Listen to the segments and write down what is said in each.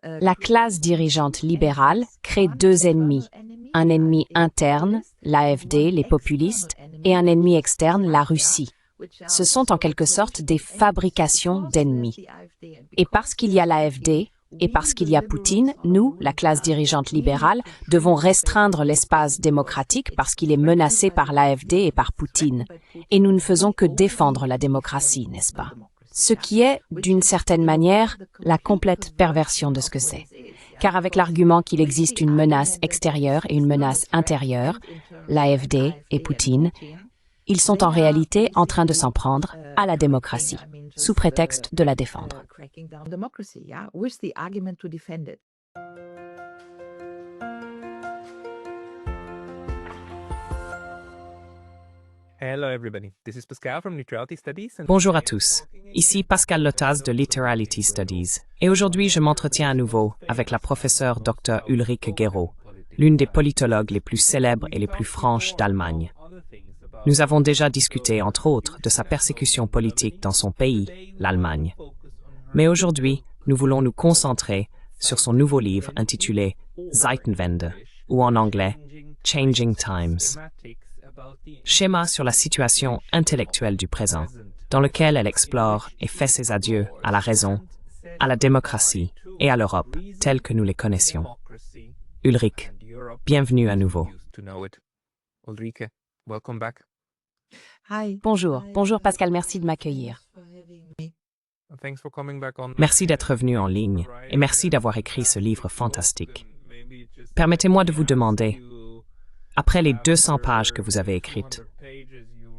La classe dirigeante libérale crée deux ennemis. Un ennemi interne, l'AfD, les populistes, et un ennemi externe, la Russie. Ce sont en quelque sorte des fabrications d'ennemis. Et parce qu'il y a l'AfD, et parce qu'il y a Poutine, nous, la classe dirigeante libérale, devons restreindre l'espace démocratique parce qu'il est menacé par l'AfD et par Poutine. Et nous ne faisons que défendre la démocratie, n'est-ce pas? Ce qui est, d'une certaine manière, la complète perversion de ce que c'est. Car avec l'argument qu'il existe une menace extérieure et une menace intérieure, l'AfD et Poutine, ils sont en réalité en train de s'en prendre à la démocratie, sous prétexte de la défendre. Bonjour à tous, ici Pascal Lotaz de Literality Studies, et aujourd'hui je m'entretiens à nouveau avec la professeure Dr. Ulrike Gero, l'une des politologues les plus célèbres et les plus franches d'Allemagne. Nous avons déjà discuté, entre autres, de sa persécution politique dans son pays, l'Allemagne. Mais aujourd'hui, nous voulons nous concentrer sur son nouveau livre intitulé Zeitenwende, ou en anglais, Changing Times. Schéma sur la situation intellectuelle du présent, dans lequel elle explore et fait ses adieux à la raison, à la démocratie et à l'Europe, telles que nous les connaissions. Ulrike, bienvenue à nouveau. Bonjour Pascal, merci de m'accueillir. Merci d'être venu en ligne et merci d'avoir écrit ce livre fantastique. Permettez-moi de vous demander, après les 200 pages que vous avez écrites,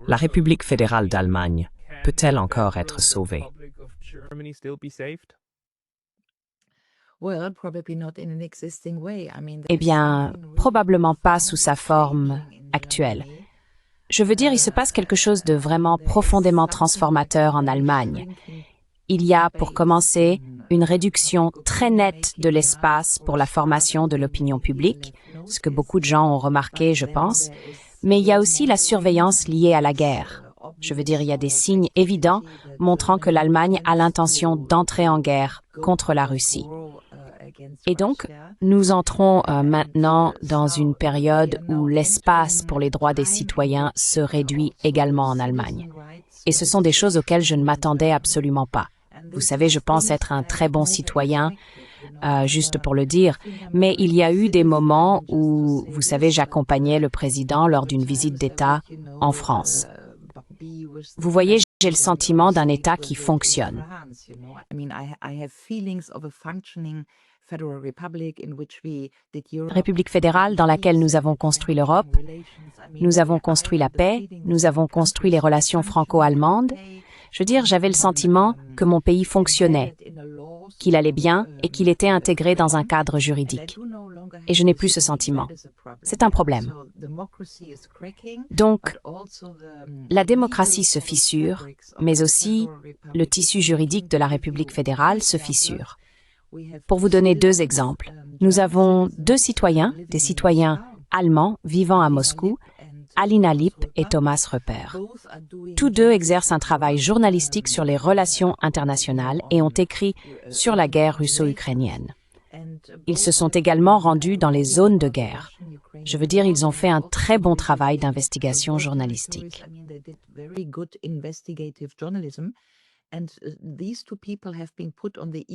la République fédérale d'Allemagne peut-elle encore être sauvée? Eh bien, probablement pas sous sa forme actuelle. Je veux dire, il se passe quelque chose de vraiment profondément transformateur en Allemagne. Il y a, pour commencer, une réduction très nette de l'espace pour la formation de l'opinion publique, ce que beaucoup de gens ont remarqué, je pense, mais il y a aussi la surveillance liée à la guerre. Je veux dire, il y a des signes évidents montrant que l'Allemagne a l'intention d'entrer en guerre contre la Russie. Et donc, nous entrons maintenant dans une période où l'espace pour les droits des citoyens se réduit également en Allemagne. Et ce sont des choses auxquelles je ne m'attendais absolument pas. Vous savez, je pense être un très bon citoyen, juste pour le dire, mais il y a eu des moments où, vous savez, j'accompagnais le président lors d'une visite d'État en France. Vous voyez, j'ai le sentiment d'un État qui fonctionne. République fédérale dans laquelle nous avons construit l'Europe, nous avons construit la paix, nous avons construit les relations franco-allemandes. Je veux dire, j'avais le sentiment que mon pays fonctionnait, qu'il allait bien et qu'il était intégré dans un cadre juridique. Et je n'ai plus ce sentiment. C'est un problème. Donc, la démocratie se fissure, mais aussi le tissu juridique de la République fédérale se fissure. Pour vous donner deux exemples, nous avons deux citoyens, des citoyens allemands vivant à Moscou, Alina Lipp et Thomas Rupper. Tous deux exercent un travail journalistique sur les relations internationales et ont écrit sur la guerre russo-ukrainienne. Ils se sont également rendus dans les zones de guerre. Je veux dire, ils ont fait un très bon travail d'investigation journalistique.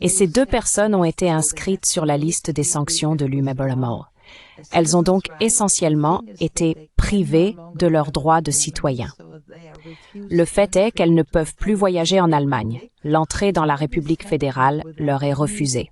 Et ces deux personnes ont été inscrites sur la liste des sanctions de l'UMBRMO. Elles ont donc essentiellement été privées de leurs droits de citoyens. Le fait est qu'elles ne peuvent plus voyager en Allemagne. L'entrée dans la République fédérale leur est refusée.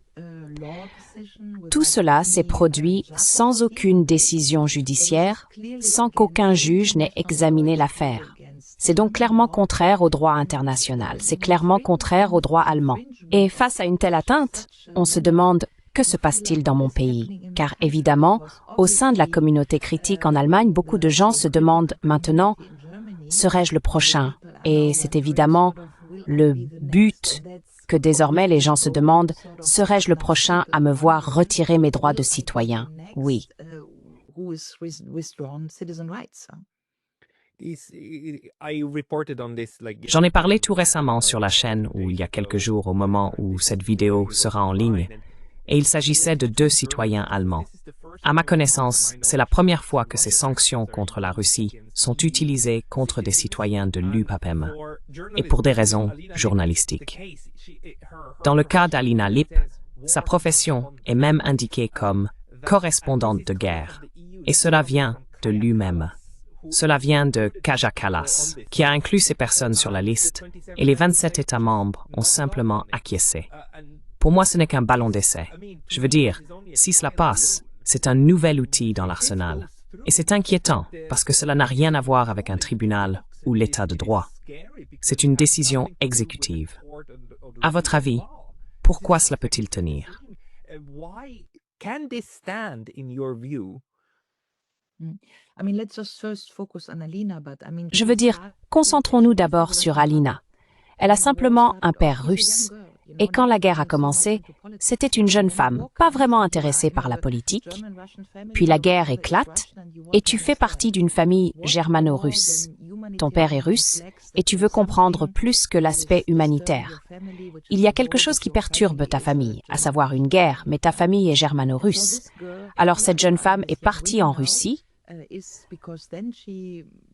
Tout cela s'est produit sans aucune décision judiciaire, sans qu'aucun juge n'ait examiné l'affaire. C'est donc clairement contraire au droit international, c'est clairement contraire au droit allemand. Et face à une telle atteinte, on se demande que se passe-t-il dans mon pays? Car évidemment, au sein de la communauté critique en Allemagne, beaucoup de gens se demandent maintenant, serais-je le prochain? Et c'est évidemment le but que désormais les gens se demandent, serais-je le prochain à me voir retirer mes droits de citoyen? Oui. J'en ai parlé tout récemment sur la chaîne ou il y a quelques jours au moment où cette vidéo sera en ligne, et il s'agissait de 2 citoyens allemands. À ma connaissance, c'est la première fois que ces sanctions contre la Russie sont utilisées contre des citoyens de l'UPAPM, et pour des raisons journalistiques. Dans le cas d'Alina Lipp, sa profession est même indiquée comme correspondante de guerre, et cela vient de lui-même. Cela vient de Kaja Kallas, qui a inclus ces personnes sur la liste, et les 27 États membres ont simplement acquiescé. Pour moi, ce n'est qu'un ballon d'essai. Je veux dire, si cela passe, c'est un nouvel outil dans l'arsenal. Et c'est inquiétant, parce que cela n'a rien à voir avec un tribunal ou l'état de droit. C'est une décision exécutive. À votre avis, pourquoi cela peut-il tenir? Je veux dire, concentrons-nous d'abord sur Alina. Elle a simplement un père russe. Et quand la guerre a commencé, c'était une jeune femme, pas vraiment intéressée par la politique. Puis la guerre éclate, et tu fais partie d'une famille germano-russe. Ton père est russe, et tu veux comprendre plus que l'aspect humanitaire. Il y a quelque chose qui perturbe ta famille, à savoir une guerre, mais ta famille est germano-russe. Alors cette jeune femme est partie en Russie,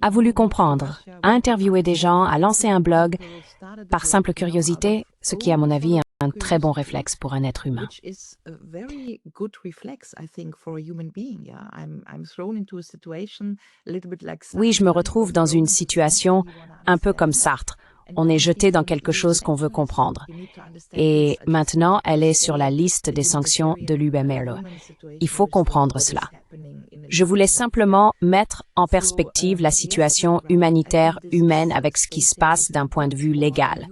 a voulu comprendre, a interviewé des gens, a lancé un blog, par simple curiosité, ce qui, à mon avis, est un très bon réflexe pour un être humain. Oui, je me retrouve dans une situation un peu comme Sartre. On est jeté dans quelque chose qu'on veut comprendre. Et maintenant, elle est sur la liste des sanctions de l'UPAPM. Il faut comprendre cela. Je voulais simplement mettre en perspective la situation humanitaire humaine avec ce qui se passe d'un point de vue légal.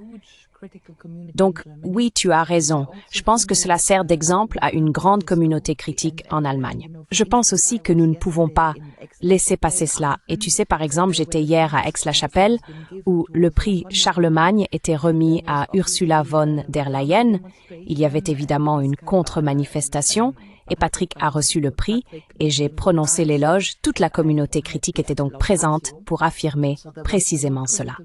Donc, oui, tu as raison. Je pense que cela sert d'exemple à une grande communauté critique en Allemagne. Je pense aussi que nous ne pouvons pas laisser passer cela. Et tu sais, par exemple, j'étais hier à Aix-la-Chapelle où le prix Charlemagne était remis à Ursula von der Leyen. Il y avait évidemment une contre-manifestation et Patrick a reçu le prix et j'ai prononcé l'éloge. Toute la communauté critique était donc présente pour affirmer précisément cela.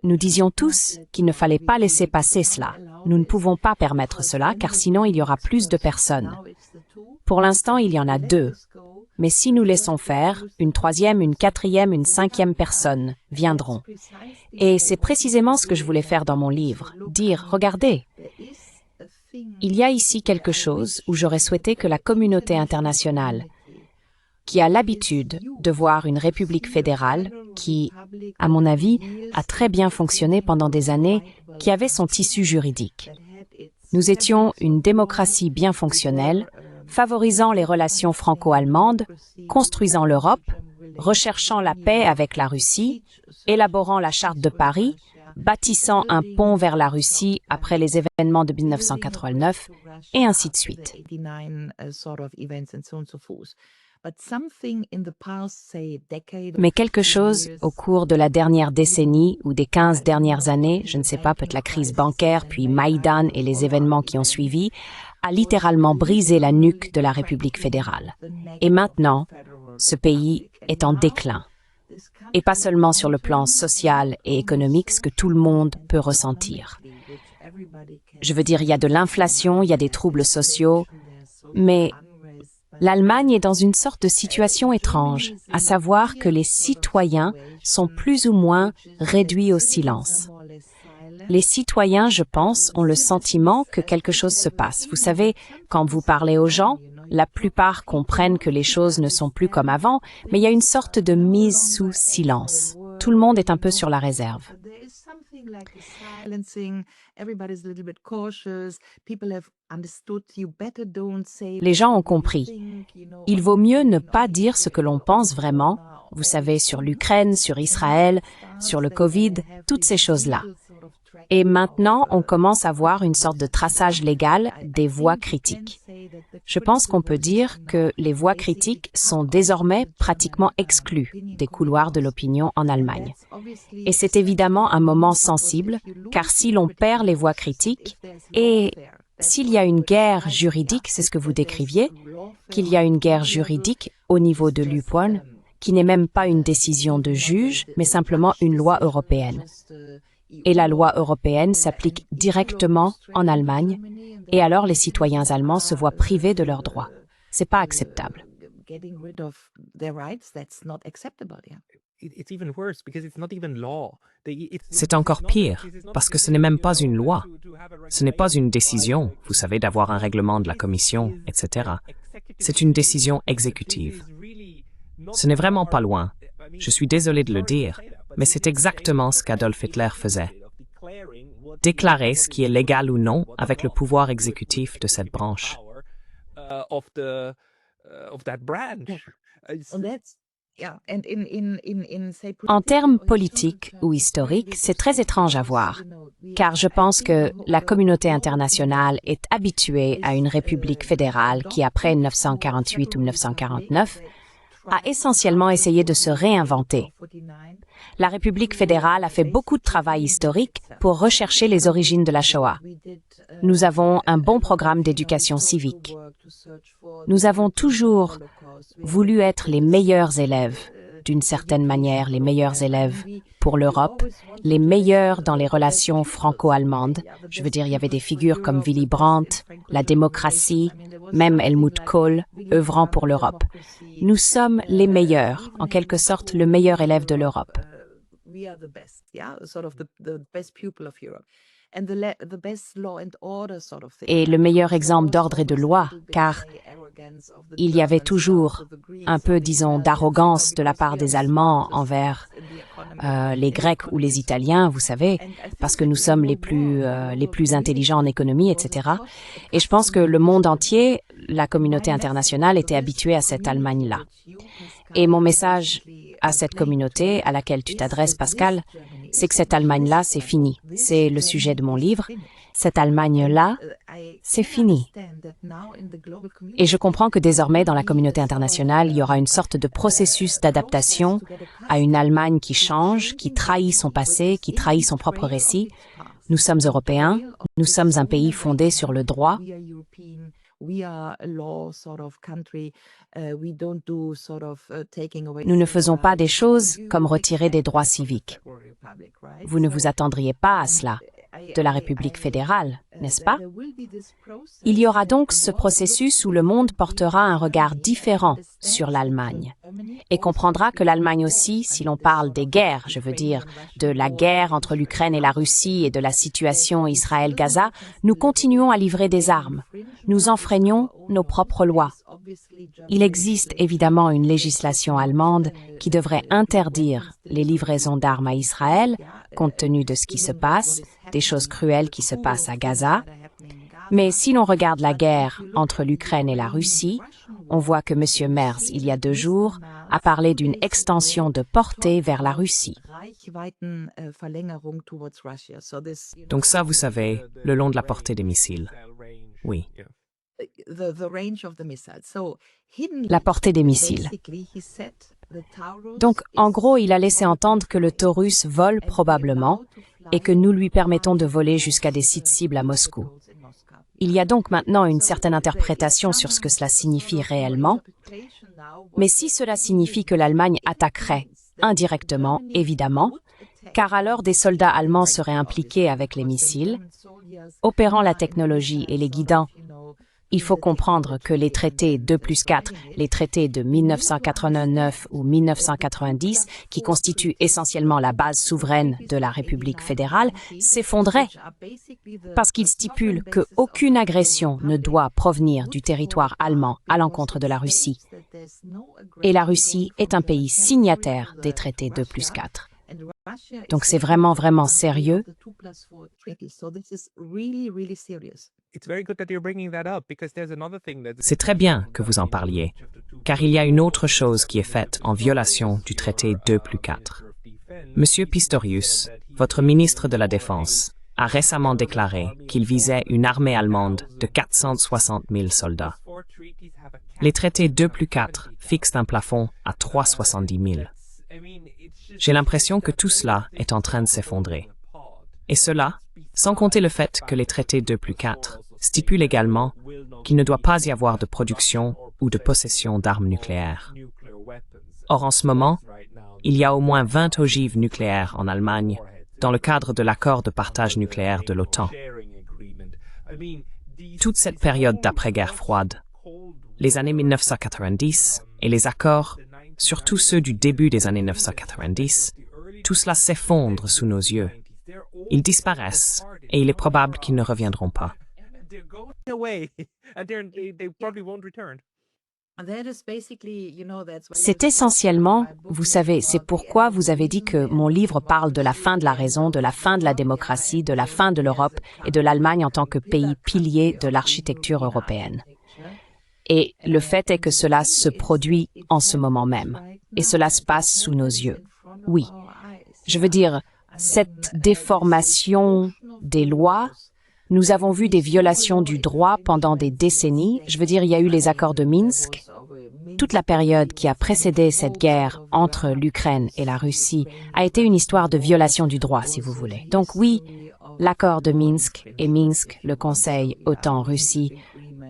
Nous disions tous qu'il ne fallait pas laisser passer cela. Nous ne pouvons pas permettre cela, car sinon il y aura plus de personnes. Pour l'instant, il y en a 2. Mais si nous laissons faire, une 3e, une 4e, une 5e personne viendront. Et c'est précisément ce que je voulais faire dans mon livre. Dire, regardez, il y a ici quelque chose où j'aurais souhaité que la communauté internationale, qui a l'habitude de voir une république fédérale qui, à mon avis, a très bien fonctionné pendant des années, qui avait son tissu juridique. Nous étions une démocratie bien fonctionnelle, favorisant les relations franco-allemandes, construisant l'Europe, recherchant la paix avec la Russie, élaborant la Charte de Paris, bâtissant un pont vers la Russie après les événements de 1989, et ainsi de suite. Mais quelque chose au cours de la dernière décennie ou des 15 dernières années, je ne sais pas, peut-être la crise bancaire, puis Maïdan et les événements qui ont suivi, a littéralement brisé la nuque de la République fédérale. Et maintenant, ce pays est en déclin. Et pas seulement sur le plan social et économique, ce que tout le monde peut ressentir. Je veux dire, il y a de l'inflation, il y a des troubles sociaux, mais l'Allemagne est dans une sorte de situation étrange, à savoir que les citoyens sont plus ou moins réduits au silence. Les citoyens, je pense, ont le sentiment que quelque chose se passe. Vous savez, quand vous parlez aux gens, la plupart comprennent que les choses ne sont plus comme avant, mais il y a une sorte de mise sous silence. Tout le monde est un peu sur la réserve. Les gens ont compris. Il vaut mieux ne pas dire ce que l'on pense vraiment, vous savez, sur l'Ukraine, sur Israël, sur le Covid, toutes ces choses-là. Et maintenant, on commence à voir une sorte de traçage légal des voix critiques. Je pense qu'on peut dire que les voix critiques sont désormais pratiquement exclues des couloirs de l'opinion en Allemagne. Et c'est évidemment un moment sensible, car si l'on perd les voix critiques, et s'il y a une guerre juridique, c'est ce que vous décriviez, qu'il y a une guerre juridique au niveau de l'UPON, qui n'est même pas une décision de juge, mais simplement une loi européenne. Et la loi européenne s'applique directement en Allemagne, et alors les citoyens allemands se voient privés de leurs droits. C'est pas acceptable. C'est encore pire, parce que ce n'est même pas une loi. Ce n'est pas une décision, vous savez, d'avoir un règlement de la Commission, etc. C'est une décision exécutive. Ce n'est vraiment pas loin. Je suis désolé de le dire, mais c'est exactement ce qu'Adolf Hitler faisait. Déclarer ce qui est légal ou non avec le pouvoir exécutif de cette branche. En termes politiques ou historiques, c'est très étrange à voir, car je pense que la communauté internationale est habituée à une république fédérale qui, après 1948 ou 1949, a essentiellement essayé de se réinventer. La République fédérale a fait beaucoup de travail historique pour rechercher les origines de la Shoah. Nous avons un bon programme d'éducation civique. Nous avons toujours voulu être les meilleurs élèves, d'une certaine manière, les meilleurs élèves pour l'Europe, les meilleurs dans les relations franco-allemandes. Je veux dire, il y avait des figures comme Willy Brandt, la démocratie, même Helmut Kohl, œuvrant pour l'Europe. Nous sommes les meilleurs, en quelque sorte le meilleur élève de l'Europe. Et le meilleur exemple d'ordre et de loi, car il y avait toujours un peu, disons, d'arrogance de la part des Allemands envers les Grecs ou les Italiens, vous savez, parce que nous sommes les plus intelligents en économie, etc. Et je pense que le monde entier, la communauté internationale, était habituée à cette Allemagne-là. Et mon message à cette communauté à laquelle tu t'adresses, Pascal, c'est que cette Allemagne-là, c'est fini. C'est le sujet de mon livre. Cette Allemagne-là, c'est fini. Et je comprends que désormais, dans la communauté internationale, il y aura une sorte de processus d'adaptation à une Allemagne qui change, qui trahit son passé, qui trahit son propre récit. Nous sommes Européens, nous sommes un pays fondé sur le droit. Nous ne faisons pas des choses comme retirer des droits civiques. Vous ne vous attendriez pas à cela de la République fédérale, n'est-ce pas? Il y aura donc ce processus où le monde portera un regard différent sur l'Allemagne et comprendra que l'Allemagne aussi, si l'on parle des guerres, je veux dire, de la guerre entre l'Ukraine et la Russie et de la situation Israël-Gaza, nous continuons à livrer des armes. Nous enfreignons nos propres lois. Il existe évidemment une législation allemande qui devrait interdire les livraisons d'armes à Israël, compte tenu de ce qui se passe, des choses cruelles qui se passent à Gaza. Mais si l'on regarde la guerre entre l'Ukraine et la Russie, on voit que M. Merz, il y a 2 jours, a parlé d'une extension de portée vers la Russie. Donc ça, vous savez, le long de la portée des missiles. Oui. La portée des missiles. Donc, en gros, il a laissé entendre que le Taurus vole probablement et que nous lui permettons de voler jusqu'à des sites cibles à Moscou. Il y a donc maintenant une certaine interprétation sur ce que cela signifie réellement, mais si cela signifie que l'Allemagne attaquerait indirectement, évidemment, car alors des soldats allemands seraient impliqués avec les missiles, opérant la technologie et les guidant. Il faut comprendre que les traités 2+4, les traités de 1989 ou 1990, qui constituent essentiellement la base souveraine de la République fédérale, s'effondraient parce qu'ils stipulent qu'aucune agression ne doit provenir du territoire allemand à l'encontre de la Russie. Et la Russie est un pays signataire des traités 2+4. Donc c'est vraiment, vraiment sérieux. C'est très bien que vous en parliez, car il y a une autre chose qui est faite en violation du traité 2+4. Monsieur Pistorius, votre ministre de la Défense, a récemment déclaré qu'il visait une armée allemande de 460 000 soldats. Les traités 2+4 fixent un plafond à 370 000. J'ai l'impression que tout cela est en train de s'effondrer. Et cela, sans compter le fait que les traités 2+4 stipule également qu'il ne doit pas y avoir de production ou de possession d'armes nucléaires. Or, en ce moment, il y a au moins 20 ogives nucléaires en Allemagne dans le cadre de l'accord de partage nucléaire de l'OTAN. Toute cette période d'après-guerre froide, les années 1990 et les accords, surtout ceux du début des années 1990, tout cela s'effondre sous nos yeux. Ils disparaissent et il est probable qu'ils ne reviendront pas. C'est essentiellement, vous savez, c'est pourquoi vous avez dit que mon livre parle de la fin de la raison, de la fin de la démocratie, de la fin de l'Europe et de l'Allemagne en tant que pays pilier de l'architecture européenne. Et le fait est que cela se produit en ce moment même. Et cela se passe sous nos yeux. Oui. Je veux dire, cette déformation des lois, nous avons vu des violations du droit pendant des décennies. Je veux dire, il y a eu les accords de Minsk. Toute la période qui a précédé cette guerre entre l'Ukraine et la Russie a été une histoire de violation du droit, si vous voulez. Donc oui, l'accord de Minsk et Minsk, le Conseil OTAN-Russie,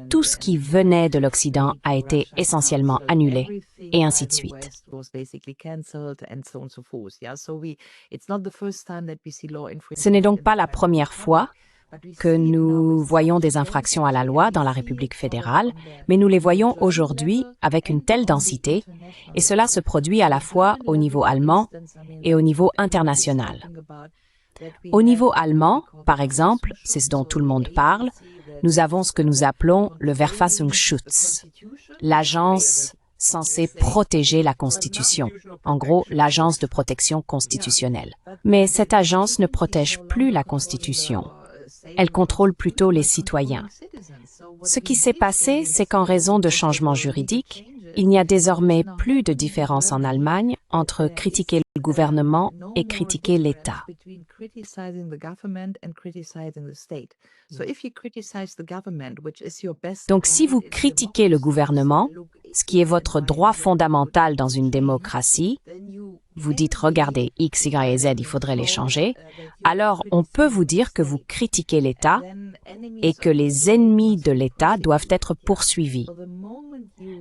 tout ce qui venait de l'Occident a été essentiellement annulé, et ainsi de suite. Ce n'est donc pas la première fois que nous voyons des infractions à la loi dans la République fédérale, mais nous les voyons aujourd'hui avec une telle densité, et cela se produit à la fois au niveau allemand et au niveau international. Au niveau allemand, par exemple, c'est ce dont tout le monde parle, nous avons ce que nous appelons le Verfassungsschutz, l'agence censée protéger la Constitution, en gros, l'agence de protection constitutionnelle. Mais cette agence ne protège plus la Constitution. Elle contrôle plutôt les citoyens. Ce qui s'est passé, c'est qu'en raison de changements juridiques, il n'y a désormais plus de différence en Allemagne entre critiquer le gouvernement et critiquer l'État. Donc si vous critiquez le gouvernement, ce qui est votre droit fondamental dans une démocratie, vous dites « Regardez, X, Y et Z, il faudrait les changer », alors on peut vous dire que vous critiquez l'État et que les ennemis de l'État doivent être poursuivis.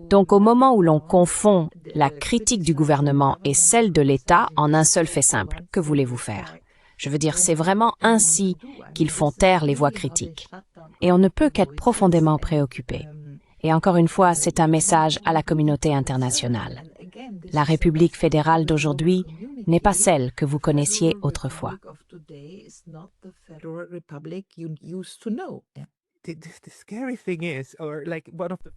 Donc au moment où l'on confond la critique du gouvernement et celle de l'État en un seul fait simple, que voulez-vous faire? Je veux dire, c'est vraiment ainsi qu'ils font taire les voix critiques. Et on ne peut qu'être profondément préoccupé. Et encore une fois, c'est un message à la communauté internationale. La République fédérale d'aujourd'hui n'est pas celle que vous connaissiez autrefois.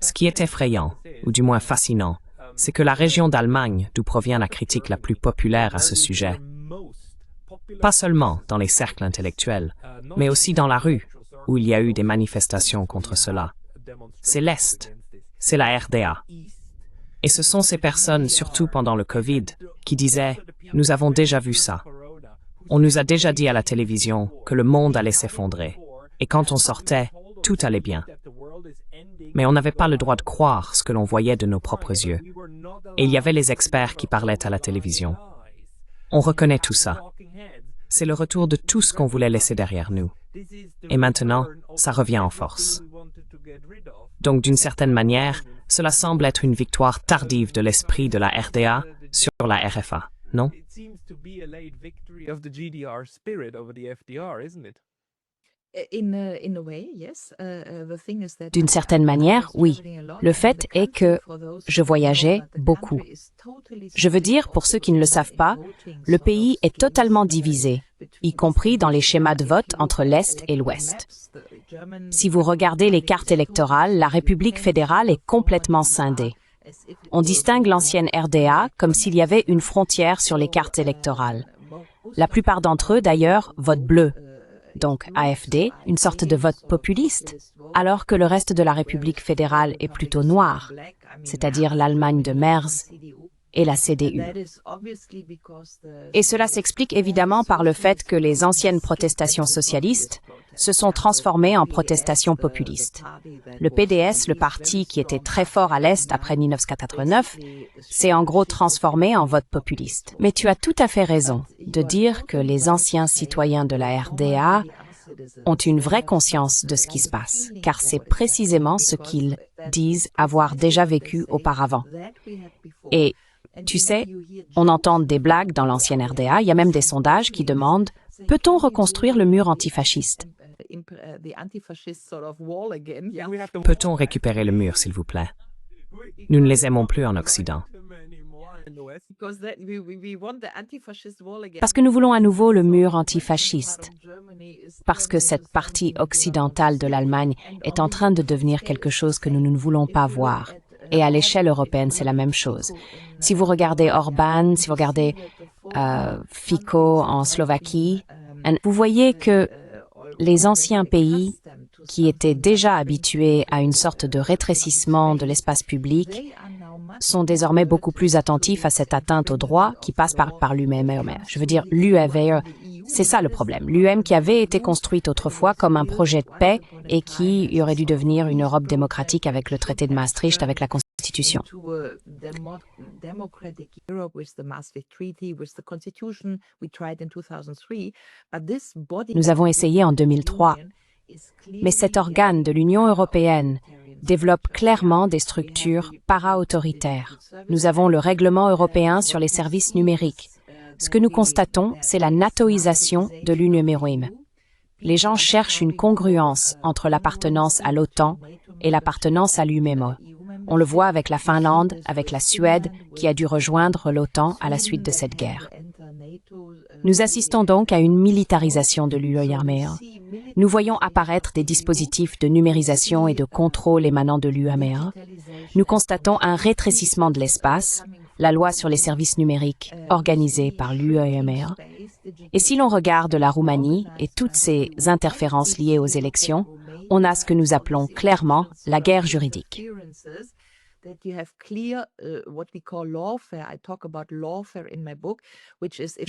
Ce qui est effrayant, ou du moins fascinant, c'est que la région d'Allemagne d'où provient la critique la plus populaire à ce sujet, pas seulement dans les cercles intellectuels, mais aussi dans la rue, où il y a eu des manifestations contre cela, c'est l'Est, c'est la RDA. Et ce sont ces personnes, surtout pendant le Covid, qui disaient « Nous avons déjà vu ça. On nous a déjà dit à la télévision que le monde allait s'effondrer. Et quand on sortait, tout allait bien. » Mais on n'avait pas le droit de croire ce que l'on voyait de nos propres yeux. Et il y avait les experts qui parlaient à la télévision. On reconnaît tout ça. C'est le retour de tout ce qu'on voulait laisser derrière nous. Et maintenant, ça revient en force. Donc, d'une certaine manière, cela semble être une victoire tardive de l'esprit de la RDA sur la RFA, non? D'une certaine manière, oui. Le fait est que je voyageais beaucoup. Je veux dire, pour ceux qui ne le savent pas, le pays est totalement divisé, y compris dans les schémas de vote entre l'Est et l'Ouest. Si vous regardez les cartes électorales, la République fédérale est complètement scindée. On distingue l'ancienne RDA comme s'il y avait une frontière sur les cartes électorales. La plupart d'entre eux, d'ailleurs, votent bleu. Donc AfD, une sorte de vote populiste, alors que le reste de la République fédérale est plutôt noir, c'est-à-dire l'Allemagne de Merz et la CDU. Et cela s'explique évidemment par le fait que les anciennes protestations socialistes se sont transformées en protestations populistes. Le PDS, le parti qui était très fort à l'Est après 1989, s'est en gros transformé en vote populiste. Mais tu as tout à fait raison de dire que les anciens citoyens de la RDA ont une vraie conscience de ce qui se passe, car c'est précisément ce qu'ils disent avoir déjà vécu auparavant. Et tu sais, on entend des blagues dans l'ancienne RDA, il y a même des sondages qui demandent « Peut-on reconstruire le mur antifasciste ?» Peut-on récupérer le mur, s'il vous plaît? Nous ne les aimons plus en Occident. Parce que nous voulons à nouveau le mur antifasciste. Parce que cette partie occidentale de l'Allemagne est en train de devenir quelque chose que nous ne voulons pas voir. Et à l'échelle européenne, c'est la même chose. Si vous regardez Orban, si vous regardez Fico en Slovaquie, vous voyez que les anciens pays qui étaient déjà habitués à une sorte de rétrécissement de l'espace public sont désormais beaucoup plus attentifs à cette atteinte au droit qui passe par l'UM. Je veux dire, l'UE, c'est ça le problème. L'UM qui avait été construite autrefois comme un projet de paix et qui aurait dû devenir une Europe démocratique avec le traité de Maastricht, avec la Constitution. Nous avons essayé en 2003, mais cet organe de l'Union européenne développe clairement des structures para-autoritaires. Nous avons le règlement européen sur les services numériques. Ce que nous constatons, c'est la natoisation de l'UNEMEROIM. Les gens cherchent une congruence entre l'appartenance à l'OTAN et l'appartenance à l'UMEMO. On le voit avec la Finlande, avec la Suède, qui a dû rejoindre l'OTAN à la suite de cette guerre. Nous assistons donc à une militarisation de l'UE. Nous voyons apparaître des dispositifs de numérisation et de contrôle émanant de l'UE. Nous constatons un rétrécissement de l'espace, la loi sur les services numériques organisée par l'UE. Et si l'on regarde la Roumanie et toutes ces interférences liées aux élections, on a ce que nous appelons clairement la guerre juridique. Je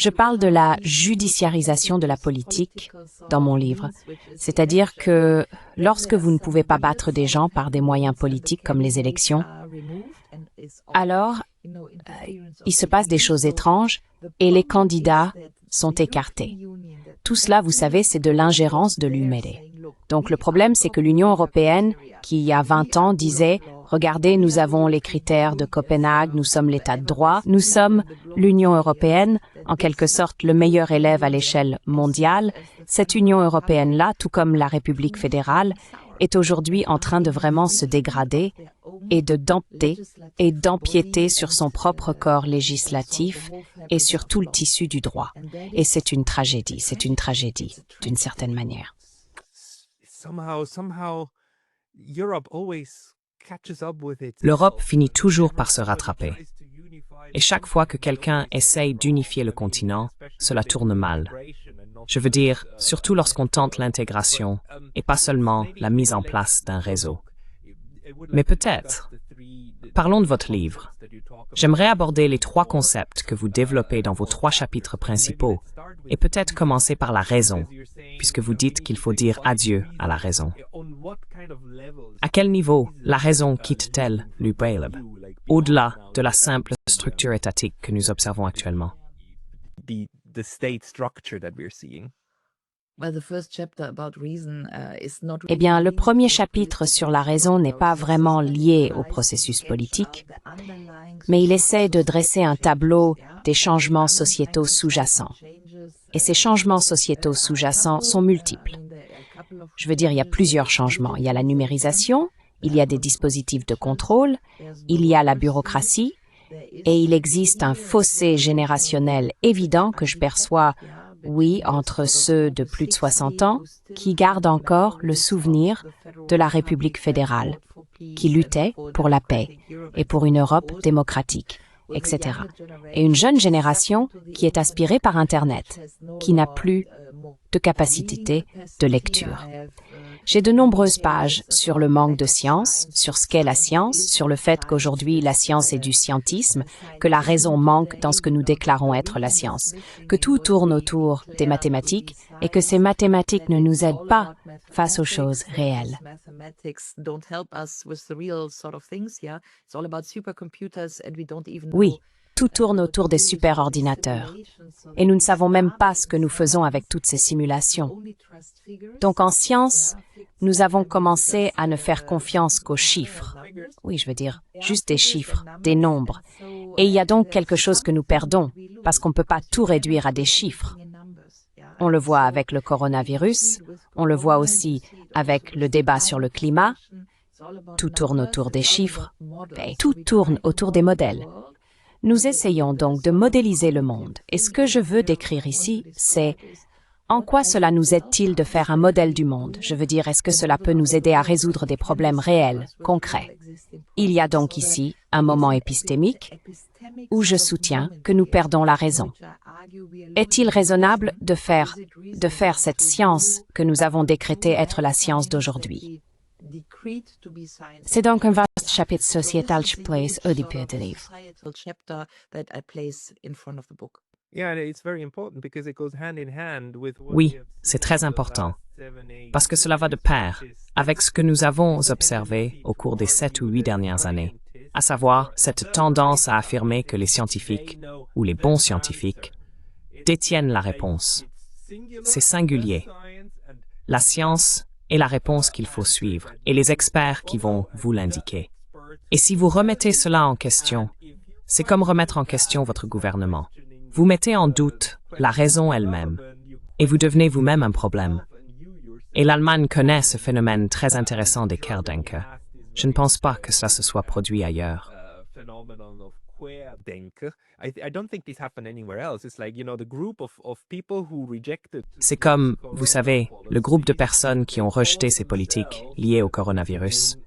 parle de la judiciarisation de la politique dans mon livre, c'est-à-dire que lorsque vous ne pouvez pas battre des gens par des moyens politiques comme les élections, alors il se passe des choses étranges et les candidats sont écartés. Tout cela, vous savez, c'est de l'ingérence de l'UMED. Donc le problème, c'est que l'Union européenne, qui il y a 20 ans disait « Regardez, nous avons les critères de Copenhague, nous sommes l'État de droit, nous sommes l'Union européenne, en quelque sorte le meilleur élève à l'échelle mondiale », cette Union européenne-là, tout comme la République fédérale, est aujourd'hui en train de vraiment se dégrader et d'empiéter sur son propre corps législatif et sur tout le tissu du droit. Et c'est une tragédie d'une certaine manière. L'Europe finit toujours par se rattraper. Et chaque fois que quelqu'un essaye d'unifier le continent, cela tourne mal. Je veux dire, surtout lorsqu'on tente l'intégration et pas seulement la mise en place d'un réseau. Mais peut-être, parlons de votre livre. J'aimerais aborder les 3 concepts que vous développez dans vos 3 chapitres principaux et peut-être commencer par la raison, puisque vous dites qu'il faut dire adieu à la raison. À quel niveau la raison quitte-t-elle l'UBALB, au-delà de la simple structure étatique que nous observons actuellement? Eh bien, le premier chapitre sur la raison n'est pas vraiment lié au processus politique, mais il essaie de dresser un tableau des changements sociétaux sous-jacents. Et ces changements sociétaux sous-jacents sont multiples. Je veux dire, il y a plusieurs changements. Il y a la numérisation, il y a des dispositifs de contrôle, il y a la bureaucratie, et il existe un fossé générationnel évident que je perçois, oui, entre ceux de plus de 60 ans qui gardent encore le souvenir de la République fédérale, qui luttait pour la paix et pour une Europe démocratique, etc. Et une jeune génération qui est aspirée par Internet, qui n'a plus de capacité de lecture. J'ai de nombreuses pages sur le manque de science, sur ce qu'est la science, sur le fait qu'aujourd'hui la science est du scientisme, que la raison manque dans ce que nous déclarons être la science, que tout tourne autour des mathématiques et que ces mathématiques ne nous aident pas face aux choses réelles. Oui, Tout tourne autour des superordinateurs. Et nous ne savons même pas ce que nous faisons avec toutes ces simulations. Donc en science, nous avons commencé à ne faire confiance qu'aux chiffres. Oui, je veux dire, juste des chiffres, des nombres. Et il y a donc quelque chose que nous perdons, parce qu'on ne peut pas tout réduire à des chiffres. On le voit avec le coronavirus, on le voit aussi avec le débat sur le climat. Tout tourne autour des chiffres, et tout tourne autour des modèles. Nous essayons donc de modéliser le monde. Et ce que je veux décrire ici, c'est en quoi cela nous aide-t-il de faire un modèle du monde? Je veux dire, est-ce que cela peut nous aider à résoudre des problèmes réels, concrets? Il y a donc ici un moment épistémique où je soutiens que nous perdons la raison. Est-il raisonnable de faire cette science que nous avons décrétée être la science d'aujourd'hui? C'est donc un vaste chapitre sociétal que je place au début du livre. Oui, c'est très important, parce que cela va de pair avec ce que nous avons observé au cours des 7 ou 8 dernières années, à savoir cette tendance à affirmer que les scientifiques, ou les bons scientifiques, détiennent la réponse. C'est singulier. La science est la réponse qu'il faut suivre, et les experts qui vont vous l'indiquer. Et si vous remettez cela en question, c'est comme remettre en question votre gouvernement. Vous mettez en doute la raison elle-même, et vous devenez vous-même un problème. Et l'Allemagne connaît ce phénomène très intéressant des Querdenker. Je ne pense pas que cela se soit produit ailleurs. C'est comme, vous savez, le groupe de personnes qui ont rejeté ces politiques liées au coronavirus.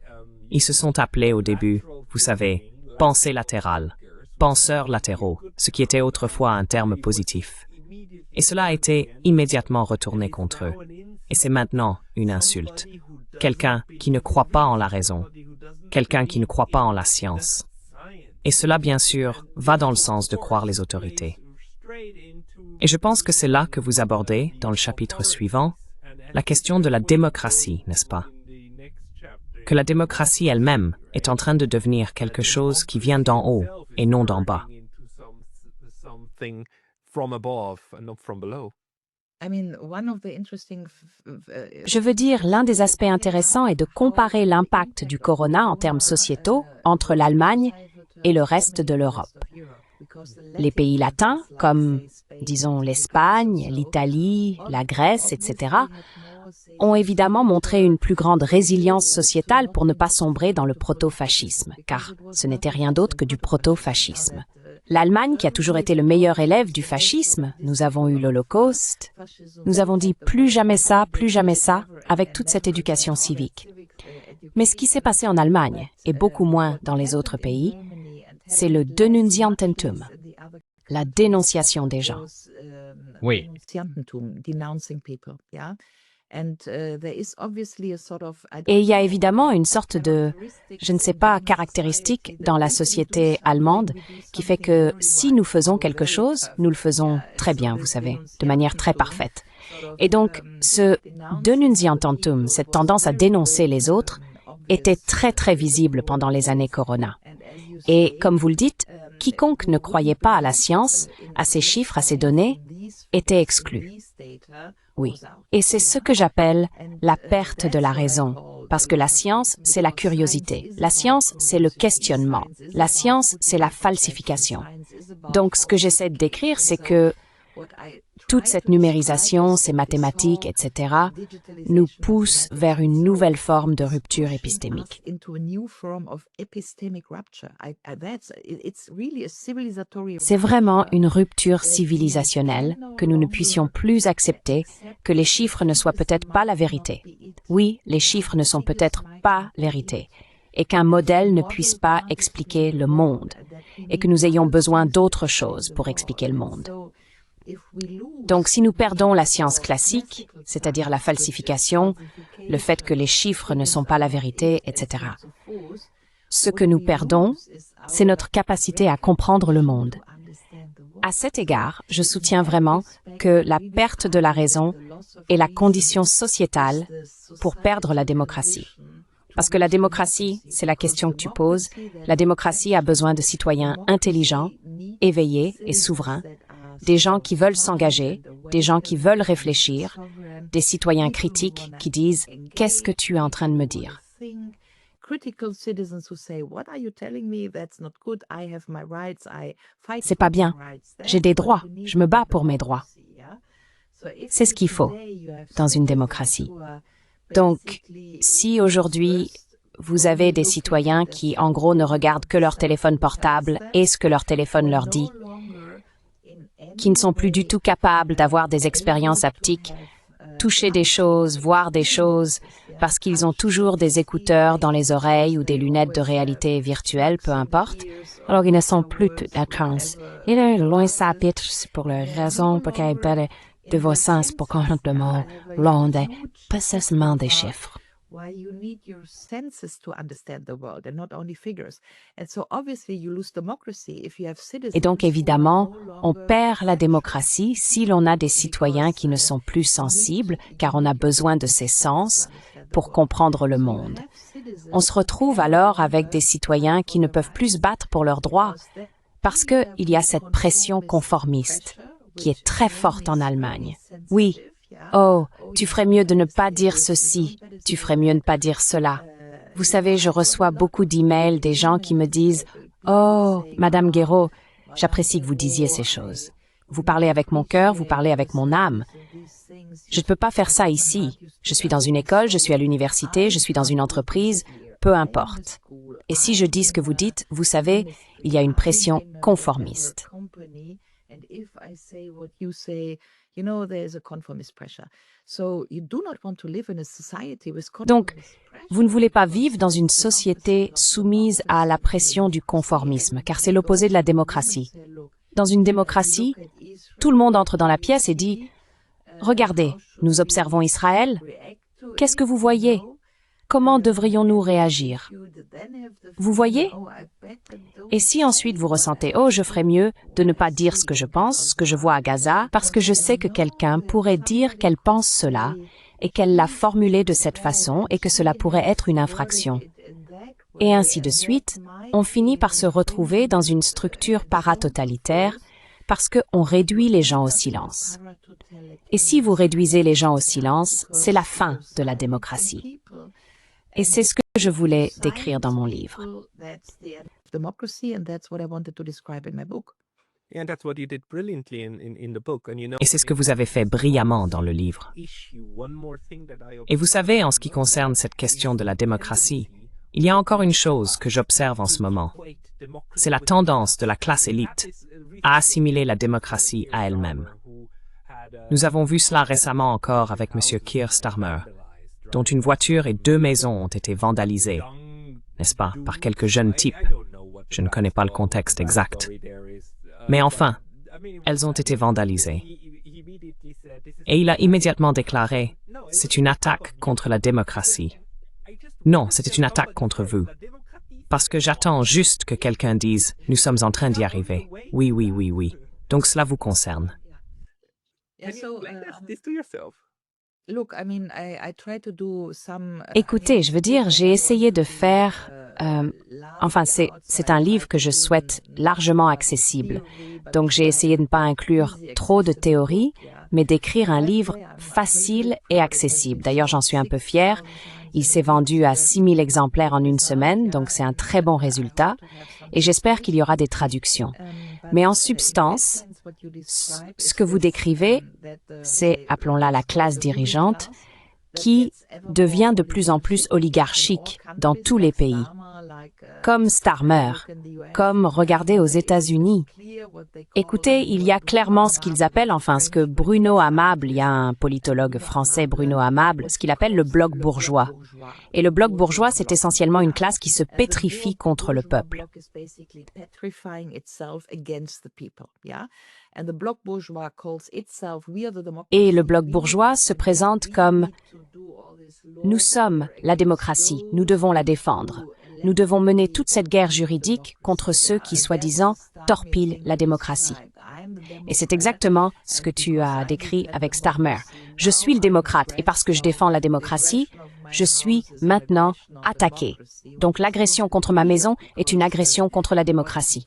Ils se sont appelés au début, vous savez, pensées latérales, penseurs latéraux, ce qui était autrefois un terme positif. Et cela a été immédiatement retourné contre eux. Et c'est maintenant une insulte. Quelqu'un qui ne croit pas en la raison. Quelqu'un qui ne croit pas en la science. Et cela, bien sûr, va dans le sens de croire les autorités. Et je pense que c'est là que vous abordez, dans le chapitre suivant, la question de la démocratie, n'est-ce pas? Que la démocratie elle-même est en train de devenir quelque chose qui vient d'en haut et non d'en bas. Je veux dire, l'un des aspects intéressants est de comparer l'impact du corona en termes sociétaux entre l'Allemagne et le reste de l'Europe. Les pays latins, comme, disons, l'Espagne, l'Italie, la Grèce, etc., ont évidemment montré une plus grande résilience sociétale pour ne pas sombrer dans le proto-fascisme, car ce n'était rien d'autre que du proto-fascisme. L'Allemagne, qui a toujours été le meilleur élève du fascisme, nous avons eu l'Holocauste, nous avons dit plus jamais ça, avec toute cette éducation civique. Mais ce qui s'est passé en Allemagne, et beaucoup moins dans les autres pays, c'est le Denunziantentum, la dénonciation des gens. Oui. Et il y a évidemment une sorte de, je ne sais pas, caractéristique dans la société allemande qui fait que si nous faisons quelque chose, nous le faisons très bien, vous savez, de manière très parfaite. Et donc, ce Denunziantentum, cette tendance à dénoncer les autres, était très très visible pendant les années Corona. Et comme vous le dites, quiconque ne croyait pas à la science, à ces chiffres, à ces données, était exclu. Oui. Et c'est ce que j'appelle la perte de la raison. Parce que la science, c'est la curiosité. La science, c'est le questionnement. La science, c'est la falsification. Donc, ce que j'essaie de décrire, c'est que toute cette numérisation, ces mathématiques, etc., nous pousse vers une nouvelle forme de rupture épistémique. C'est vraiment une rupture civilisationnelle que nous ne puissions plus accepter que les chiffres ne soient peut-être pas la vérité. Oui, les chiffres ne sont peut-être pas vérité, et qu'un modèle ne puisse pas expliquer le monde, et que nous ayons besoin d'autre chose pour expliquer le monde. Donc, si nous perdons la science classique, c'est-à-dire la falsification, le fait que les chiffres ne sont pas la vérité, etc., ce que nous perdons, c'est notre capacité à comprendre le monde. À cet égard, je soutiens vraiment que la perte de la raison est la condition sociétale pour perdre la démocratie. Parce que la démocratie, c'est la question que tu poses, la démocratie a besoin de citoyens intelligents, éveillés et souverains, des gens qui veulent s'engager, des gens qui veulent réfléchir, des citoyens critiques qui disent « Qu'est-ce que tu es en train de me dire ?» C'est pas bien. J'ai des droits. Je me bats pour mes droits. C'est ce qu'il faut dans une démocratie. Donc, si aujourd'hui, vous avez des citoyens qui, en gros, ne regardent que leur téléphone portable et ce que leur téléphone leur dit, qui ne sont plus du tout capables d'avoir des expériences haptiques, toucher des choses, voir des choses, parce qu'ils ont toujours des écouteurs dans les oreilles ou des lunettes de réalité virtuelle, peu importe. Alors, ils ne sont plus d'accord. Il est loin sa pitch pour la raison pour qu'il y ait de vos sens pour complètement l'onde, pas seulement des chiffres. Et donc, évidemment, on perd la démocratie si l'on a des citoyens qui ne sont plus sensibles, car on a besoin de ces sens pour comprendre le monde. On se retrouve alors avec des citoyens qui ne peuvent plus se battre pour leurs droits, parce qu'il y a cette pression conformiste qui est très forte en Allemagne. Oui, oh, tu ferais mieux de ne pas dire ceci, tu ferais mieux de ne pas dire cela. Vous savez, je reçois beaucoup d'emails des gens qui me disent « Oh, Madame Guéraud, j'apprécie que vous disiez ces choses. Vous parlez avec mon cœur, vous parlez avec mon âme. Je ne peux pas faire ça ici. Je suis dans une école, je suis à l'université, je suis dans une entreprise, peu importe. Et si je dis ce que vous dites, vous savez, il y a une pression conformiste. » Donc, vous ne voulez pas vivre dans une société soumise à la pression du conformisme, car c'est l'opposé de la démocratie. Dans une démocratie, tout le monde entre dans la pièce et dit « Regardez, nous observons Israël. Qu'est-ce que vous voyez? Comment devrions-nous réagir? Vous voyez? Et si ensuite vous ressentez « Oh, je ferais mieux de ne pas dire ce que je pense, ce que je vois à Gaza, parce que je sais que quelqu'un pourrait dire qu'elle pense cela et qu'elle l'a formulé de cette façon et que cela pourrait être une infraction. » Et ainsi de suite, on finit par se retrouver dans une structure paratotalitaire parce qu'on réduit les gens au silence. Et si vous réduisez les gens au silence, c'est la fin de la démocratie. Et c'est ce que je voulais décrire dans mon livre. Et c'est ce que vous avez fait brillamment dans le livre. Et vous savez, en ce qui concerne cette question de la démocratie, il y a encore une chose que j'observe en ce moment. C'est la tendance de la classe élite à assimiler la démocratie à elle-même. Nous avons vu cela récemment encore avec M. Keir Starmer, dont une voiture et 2 maisons ont été vandalisées, n'est-ce pas, par quelques jeunes types. Je ne connais pas le contexte exact. Mais enfin, elles ont été vandalisées. Et il a immédiatement déclaré « C'est une attaque contre la démocratie. » Non, c'était une attaque contre vous. Parce que j'attends juste que quelqu'un dise « Nous sommes en train d'y arriver. » Oui, oui, oui, oui. Donc cela vous concerne. Écoutez, je veux dire, j'ai essayé de faire... enfin, c'est un livre que je souhaite largement accessible. Donc, j'ai essayé de ne pas inclure trop de théories, mais d'écrire un livre facile et accessible. D'ailleurs, j'en suis un peu fière. Il s'est vendu à 6000 exemplaires en une semaine, donc c'est un très bon résultat. Et j'espère qu'il y aura des traductions. Mais en substance, ce que vous décrivez, c'est, appelons-la la classe dirigeante, qui devient de plus en plus oligarchique dans tous les pays. Comme Starmer, comme regardez aux États-Unis. Écoutez, il y a clairement ce qu'ils appellent, enfin ce que Bruno Amable, il y a un politologue français, Bruno Amable, ce qu'il appelle le bloc bourgeois. Et le bloc bourgeois, c'est essentiellement une classe qui se pétrifie contre le peuple. Et le bloc bourgeois se présente comme « Nous sommes la démocratie, nous devons la défendre. Nous devons mener toute cette guerre juridique contre ceux qui, soi-disant, torpillent la démocratie. » Et c'est exactement ce que tu as décrit avec Starmer. Je suis le démocrate et parce que je défends la démocratie, je suis maintenant attaqué. Donc l'agression contre ma maison est une agression contre la démocratie.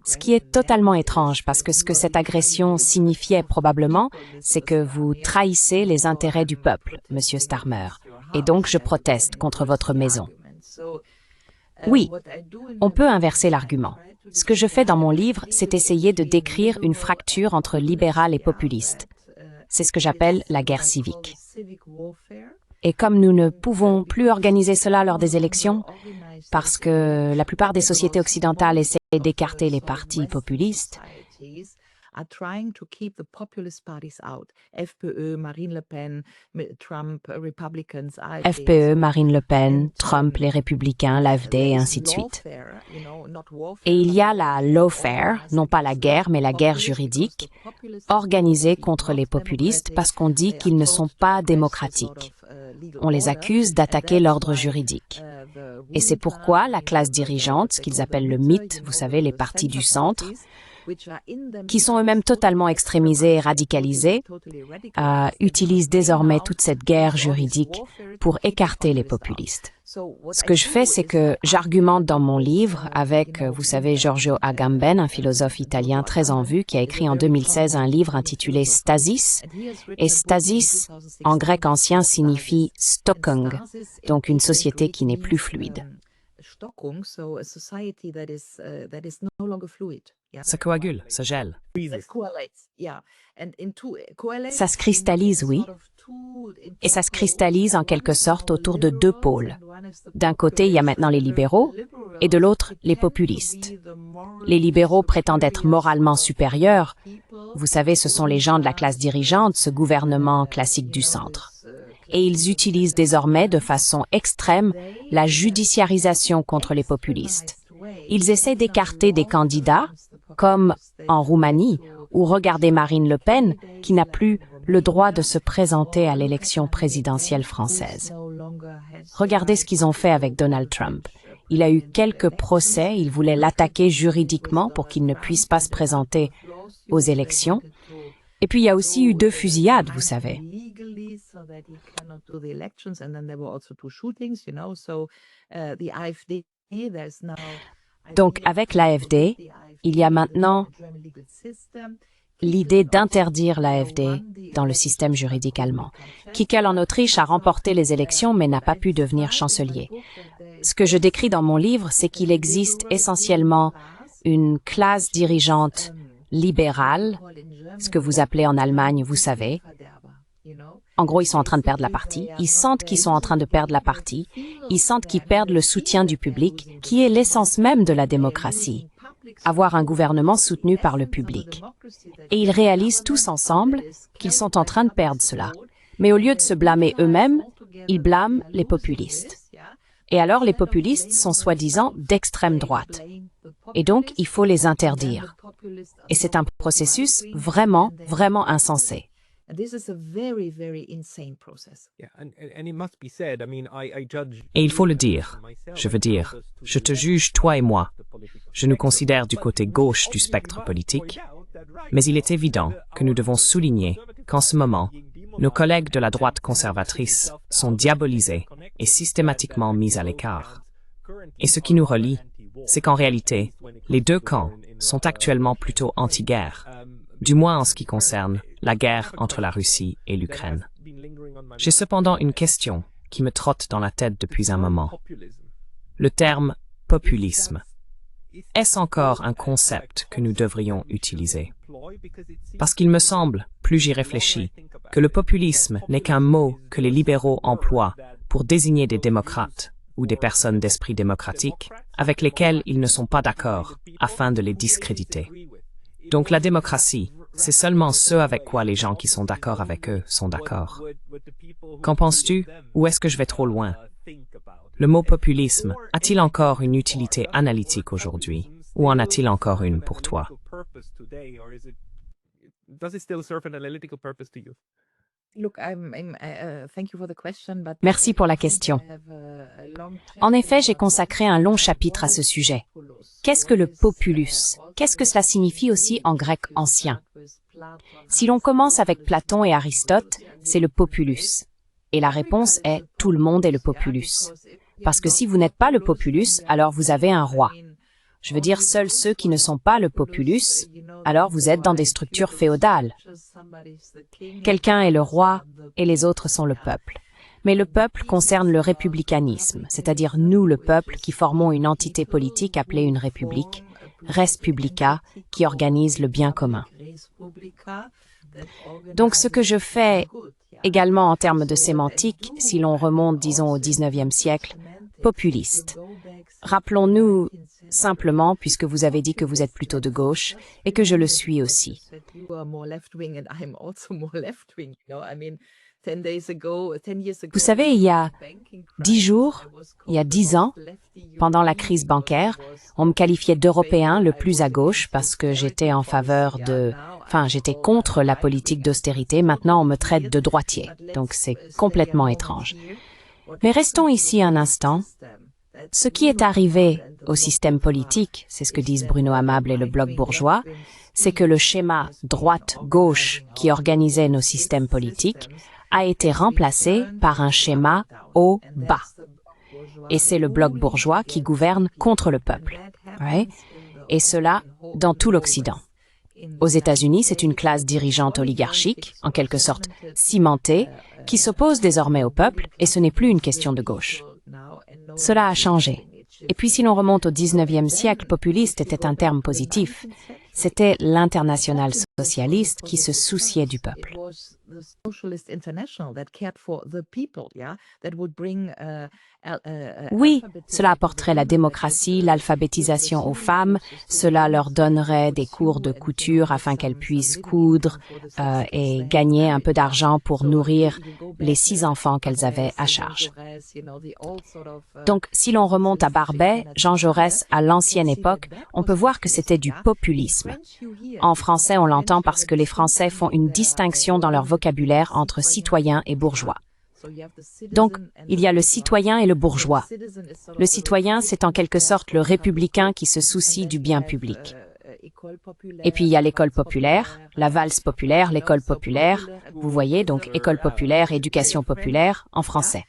Ce qui est totalement étrange parce que ce que cette agression signifiait probablement, c'est que vous trahissez les intérêts du peuple, Monsieur Starmer. Et donc je proteste contre votre maison. Oui, on peut inverser l'argument. Ce que je fais dans mon livre, c'est essayer de décrire une fracture entre libéral et populiste. C'est ce que j'appelle la guerre civique. Et comme nous ne pouvons plus organiser cela lors des élections, parce que la plupart des sociétés occidentales essaient d'écarter les partis populistes, FPE, Marine Le Pen, Trump, les républicains, l'AfD et ainsi de suite. Et il y a la lawfare, non pas la guerre, mais la guerre juridique, organisée contre les populistes parce qu'on dit qu'ils ne sont pas démocratiques. On les accuse d'attaquer l'ordre juridique. Et c'est pourquoi la classe dirigeante, ce qu'ils appellent le MIT, vous savez, les partis du centre, qui sont eux-mêmes totalement extrémisés et radicalisés, utilisent désormais toute cette guerre juridique pour écarter les populistes. Ce que je fais, c'est que j'argumente dans mon livre avec, vous savez, Giorgio Agamben, un philosophe italien très en vue, qui a écrit en 2016 un livre intitulé Stasis. Et stasis, en grec ancien, signifie stockung, donc une société qui n'est plus fluide. Ça coagule, ça gèle. Ça se cristallise, oui. Et ça se cristallise en quelque sorte autour de deux pôles. D'un côté, il y a maintenant les libéraux, et de l'autre, les populistes. Les libéraux prétendent être moralement supérieurs. Vous savez, ce sont les gens de la classe dirigeante, ce gouvernement classique du centre. Et ils utilisent désormais de façon extrême la judiciarisation contre les populistes. Ils essaient d'écarter des candidats, comme en Roumanie, où regardez Marine Le Pen, qui n'a plus le droit de se présenter à l'élection présidentielle française. Regardez ce qu'ils ont fait avec Donald Trump. Il a eu quelques procès, ils voulaient l'attaquer juridiquement pour qu'il ne puisse pas se présenter aux élections. Et puis il y a aussi eu 2 fusillades, vous savez. Donc avec l'AfD, il y a maintenant l'idée d'interdire l'AfD dans le système juridique allemand. Kickel en Autriche a remporté les élections mais n'a pas pu devenir chancelier. Ce que je décris dans mon livre, c'est qu'il existe essentiellement une classe dirigeante libérale, ce que vous appelez en Allemagne, vous savez. En gros, ils sont en train de perdre la partie. Ils sentent qu'ils sont en train de perdre la partie. Ils sentent qu'ils perdent le soutien du public, qui est l'essence même de la démocratie. Avoir un gouvernement soutenu par le public. Et ils réalisent tous ensemble qu'ils sont en train de perdre cela. Mais au lieu de se blâmer eux-mêmes, ils blâment les populistes. Et alors les populistes sont soi-disant d'extrême droite. Et donc, il faut les interdire. Et c'est un processus vraiment, vraiment insensé. Et il faut le dire. Je veux dire, je te juge, toi et moi. Je nous considère du côté gauche du spectre politique. Mais il est évident que nous devons souligner qu'en ce moment, nos collègues de la droite conservatrice sont diabolisés et systématiquement mis à l'écart. Et ce qui nous relie, c'est qu'en réalité, les 2 camps sont actuellement plutôt anti-guerre, du moins en ce qui concerne la guerre entre la Russie et l'Ukraine. J'ai cependant une question qui me trotte dans la tête depuis un moment. Le terme populisme. Est-ce encore un concept que nous devrions utiliser? Parce qu'il me semble, plus j'y réfléchis, que le populisme n'est qu'un mot que les libéraux emploient pour désigner des démocrates ou des personnes d'esprit démocratique avec lesquelles ils ne sont pas d'accord afin de les discréditer. Donc la démocratie, c'est seulement ce avec quoi les gens qui sont d'accord avec eux sont d'accord. Qu'en penses-tu, ou est-ce que je vais trop loin? Le mot populisme a-t-il encore une utilité analytique aujourd'hui, ou en a-t-il encore une pour toi? Merci pour la question. En effet, j'ai consacré un long chapitre à ce sujet. Qu'est-ce que le populus? Qu'est-ce que cela signifie aussi en grec ancien? Si l'on commence avec Platon et Aristote, c'est le populus. Et la réponse est « tout le monde est le populus ». Parce que si vous n'êtes pas le populus, alors vous avez un roi. Je veux dire, seuls ceux qui ne sont pas le populus, alors vous êtes dans des structures féodales. Quelqu'un est le roi et les autres sont le peuple. Mais le peuple concerne le républicanisme, c'est-à-dire nous, le peuple, qui formons une entité politique appelée une république, res publica, qui organise le bien commun. Donc ce que je fais également en termes de sémantique, si l'on remonte, disons, au XIXe siècle, populiste. Rappelons-nous simplement, puisque vous avez dit que vous êtes plutôt de gauche, et que je le suis aussi. Vous savez, il y a 10 jours, il y a 10 ans, pendant la crise bancaire, on me qualifiait d'Européen le plus à gauche parce que j'étais en faveur j'étais contre la politique d'austérité. Maintenant, on me traite de droitier. Donc, c'est complètement étrange. Mais restons ici un instant. Ce qui est arrivé au système politique, c'est ce que disent Bruno Amable et le Bloc bourgeois, c'est que le schéma droite-gauche qui organisait nos systèmes politiques a été remplacé par un schéma haut-bas. Et c'est le Bloc bourgeois qui gouverne contre le peuple. Ouais? Et cela dans tout l'Occident. Aux États-Unis, c'est une classe dirigeante oligarchique, en quelque sorte cimentée, qui s'oppose désormais au peuple, et ce n'est plus une question de gauche. Cela a changé. Et puis si l'on remonte au XIXe siècle, populiste était un terme positif. C'était l'internationale socialiste qui se souciait du peuple. Oui, cela apporterait la démocratie, l'alphabétisation aux femmes, cela leur donnerait des cours de couture afin qu'elles puissent coudre et gagner un peu d'argent pour nourrir les 6 enfants qu'elles avaient à charge. Donc, si l'on remonte à Barbet, Jean Jaurès, à l'ancienne époque, on peut voir que c'était du populisme. En français, on l'entend parce que les Français font une distinction dans leur vocabulaire entre citoyen et bourgeois. Donc, il y a le citoyen et le bourgeois. Le citoyen, c'est en quelque sorte le républicain qui se soucie du bien public. Et puis, il y a l'école populaire, la valse populaire, l'école populaire. Vous voyez, donc, école populaire, éducation populaire, en français.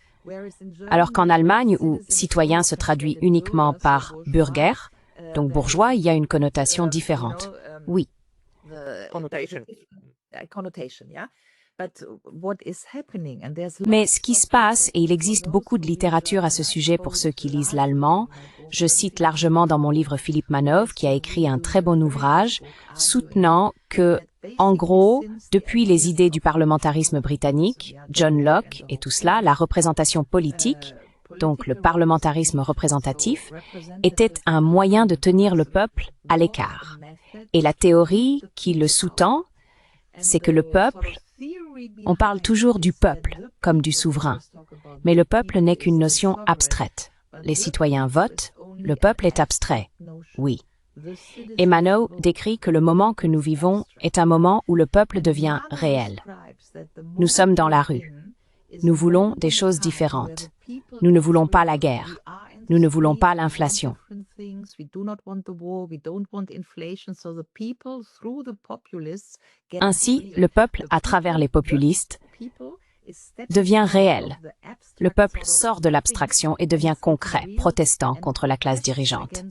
Alors qu'en Allemagne, où citoyen se traduit uniquement par Bürger, donc bourgeois, il y a une connotation différente. Oui. Mais ce qui se passe, et il existe beaucoup de littérature à ce sujet pour ceux qui lisent l'allemand, je cite largement dans mon livre Philippe Manow, qui a écrit un très bon ouvrage, soutenant que, en gros, depuis les idées du parlementarisme britannique, John Locke et tout cela, la représentation politique, donc le parlementarisme représentatif, était un moyen de tenir le peuple à l'écart. Et la théorie qui le sous-tend, c'est que le peuple, on parle toujours du peuple comme du souverain, mais le peuple n'est qu'une notion abstraite. Les citoyens votent, le peuple est abstrait, oui. Et Manow décrit que le moment que nous vivons est un moment où le peuple devient réel. Nous sommes dans la rue. Nous voulons des choses différentes. Nous ne voulons pas la guerre. Nous ne voulons pas l'inflation. Ainsi, le peuple, à travers les populistes, devient réel. Le peuple sort de l'abstraction et devient concret, protestant contre la classe dirigeante.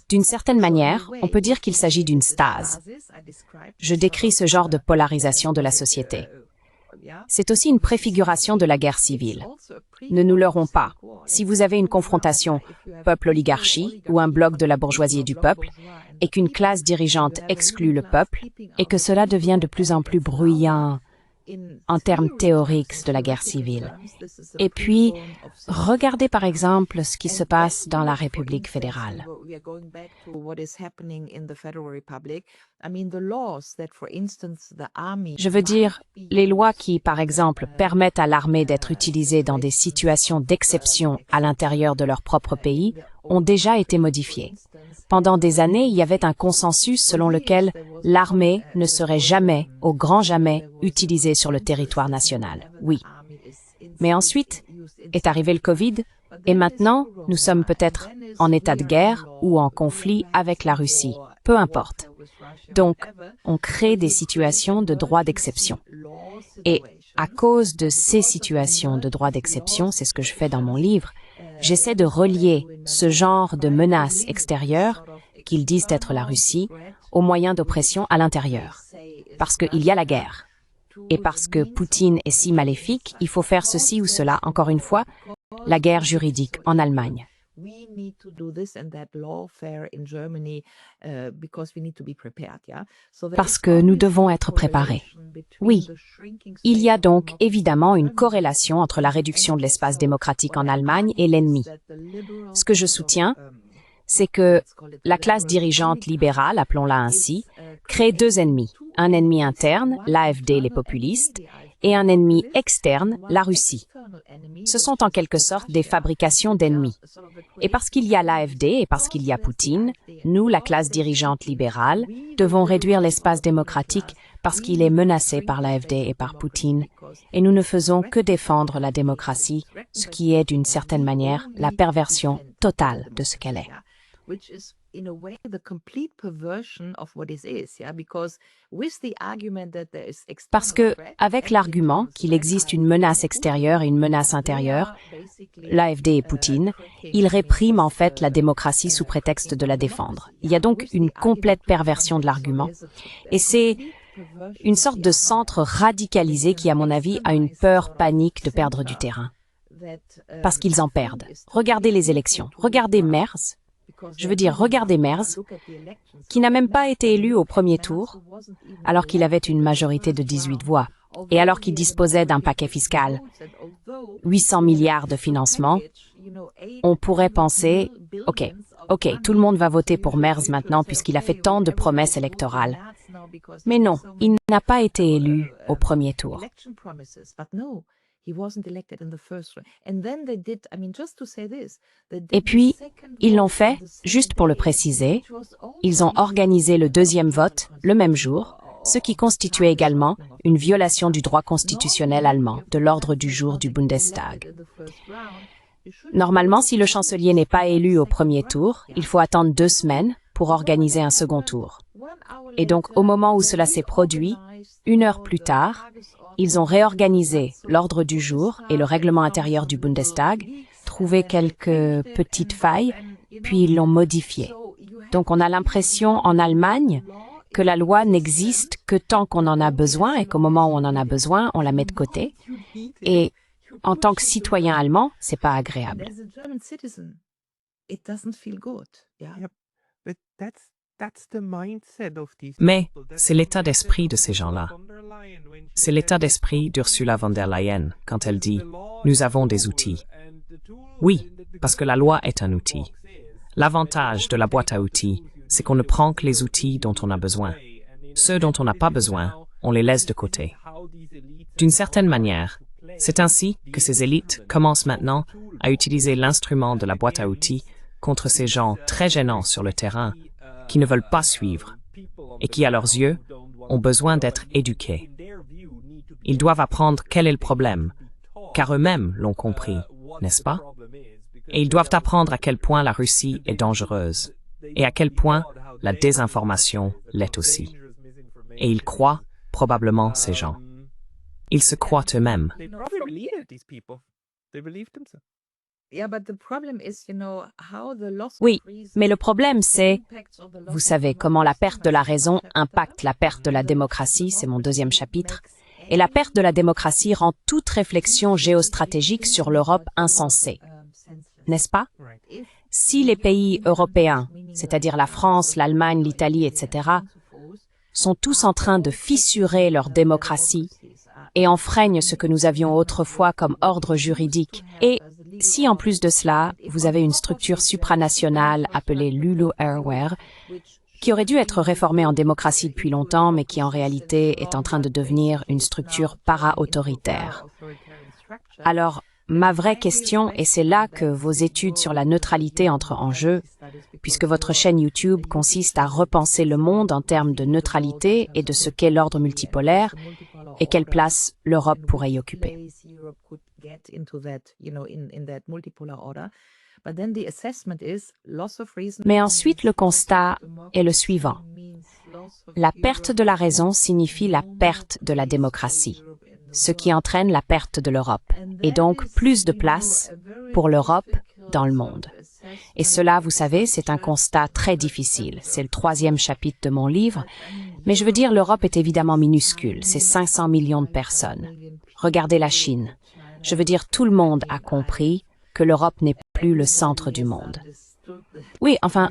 D'une certaine manière, on peut dire qu'il s'agit d'une stase. Je décris ce genre de polarisation de la société. C'est aussi une préfiguration de la guerre civile. Ne nous leurrons pas. Si vous avez une confrontation peuple-oligarchie ou un bloc de la bourgeoisie et du peuple, et qu'une classe dirigeante exclut le peuple, et que cela devient de plus en plus bruyant en termes théoriques de la guerre civile. Et puis, regardez par exemple ce qui se passe dans la République fédérale. Je veux dire, les lois qui, par exemple, permettent à l'armée d'être utilisée dans des situations d'exception à l'intérieur de leur propre pays ont déjà été modifiées. Pendant des années, il y avait un consensus selon lequel l'armée ne serait jamais, au grand jamais, utilisée sur le territoire national. Oui. Mais ensuite est arrivé le Covid, et maintenant, nous sommes peut-être en état de guerre ou en conflit avec la Russie, peu importe. Donc, on crée des situations de droit d'exception. Et à cause de ces situations de droit d'exception, c'est ce que je fais dans mon livre, j'essaie de relier ce genre de menaces extérieures, qu'ils disent être la Russie, aux moyens d'oppression à l'intérieur. Parce qu'il y a la guerre. Et parce que Poutine est si maléfique, il faut faire ceci ou cela, encore une fois, la guerre juridique en Allemagne. Parce que nous devons être préparés. Oui, il y a donc évidemment une corrélation entre la réduction de l'espace démocratique en Allemagne et l'ennemi. Ce que je soutiens, c'est que la classe dirigeante libérale, appelons-la ainsi, crée deux ennemis. Un ennemi interne, l'AfD, les populistes, et un ennemi externe, la Russie. Ce sont en quelque sorte des fabrications d'ennemis. Et parce qu'il y a l'AfD et parce qu'il y a Poutine, nous, la classe dirigeante libérale, devons réduire l'espace démocratique parce qu'il est menacé par l'AfD et par Poutine. Et nous ne faisons que défendre la démocratie, ce qui est d'une certaine manière la perversion totale de ce qu'elle est. Parce que, avec l'argument qu'il existe une menace extérieure et une menace intérieure, l'AfD et Poutine, ils répriment en fait la démocratie sous prétexte de la défendre. Il y a donc une complète perversion de l'argument. Et c'est une sorte de centre radicalisé qui, à mon avis, a une peur panique de perdre du terrain. Parce qu'ils en perdent. Regardez les élections. Regardez Merz. Je veux dire, regardez Merz, qui n'a même pas été élu au premier tour, alors qu'il avait une majorité de 18 voix, et alors qu'il disposait d'un paquet fiscal, 800 milliards de financement. On pourrait penser, ok, tout le monde va voter pour Merz maintenant puisqu'il a fait tant de promesses électorales. Mais non, il n'a pas été élu au premier tour. Et puis, ils l'ont fait, juste pour le préciser, ils ont organisé le deuxième vote le même jour, ce qui constituait également une violation du droit constitutionnel allemand, de l'ordre du jour du Bundestag. Normalement, si le chancelier n'est pas élu au premier tour, il faut attendre 2 semaines pour organiser un second tour. Et donc, au moment où cela s'est produit, 1 heure plus tard, ils ont réorganisé l'ordre du jour et le règlement intérieur du Bundestag, trouvé quelques petites failles, puis ils l'ont modifié. Donc on a l'impression en Allemagne que la loi n'existe que tant qu'on en a besoin et qu'au moment où on en a besoin, on la met de côté. Et en tant que citoyen allemand, c'est pas agréable. Mais c'est l'état d'esprit de ces gens-là. C'est l'état d'esprit d'Ursula von der Leyen quand elle dit « Nous avons des outils ». Oui, parce que la loi est un outil. L'avantage de la boîte à outils, c'est qu'on ne prend que les outils dont on a besoin. Ceux dont on n'a pas besoin, on les laisse de côté. D'une certaine manière, c'est ainsi que ces élites commencent maintenant à utiliser l'instrument de la boîte à outils contre ces gens très gênants sur le terrain qui ne veulent pas suivre et qui, à leurs yeux, ont besoin d'être éduqués. Ils doivent apprendre quel est le problème, car eux-mêmes l'ont compris, n'est-ce pas? Et ils doivent apprendre à quel point la Russie est dangereuse et à quel point la désinformation l'est aussi. Et ils croient probablement ces gens. Ils se croient eux-mêmes. Oui, mais le problème c'est, vous savez, comment la perte de la raison impacte la perte de la démocratie, c'est mon 2e chapitre, et la perte de la démocratie rend toute réflexion géostratégique sur l'Europe insensée. N'est-ce pas? Si les pays européens, c'est-à-dire la France, l'Allemagne, l'Italie, etc., sont tous en train de fissurer leur démocratie et enfreignent ce que nous avions autrefois comme ordre juridique, et si en plus de cela, vous avez une structure supranationale appelée LULUAWare, qui aurait dû être réformée en démocratie depuis longtemps, mais qui en réalité est en train de devenir une structure para-autoritaire. Alors, ma vraie question, et c'est là que vos études sur la neutralité entrent en jeu, puisque votre chaîne YouTube consiste à repenser le monde en termes de neutralité et de ce qu'est l'ordre multipolaire, et quelle place l'Europe pourrait y occuper. Mais ensuite, le constat est le suivant. La perte de la raison signifie la perte de la démocratie, ce qui entraîne la perte de l'Europe, et donc plus de place pour l'Europe dans le monde. Et cela, vous savez, c'est un constat très difficile. C'est le 3e chapitre de mon livre, mais je veux dire, l'Europe est évidemment minuscule, c'est 500 millions de personnes. Regardez la Chine. Je veux dire, tout le monde a compris que l'Europe n'est plus le centre du monde. Oui, enfin,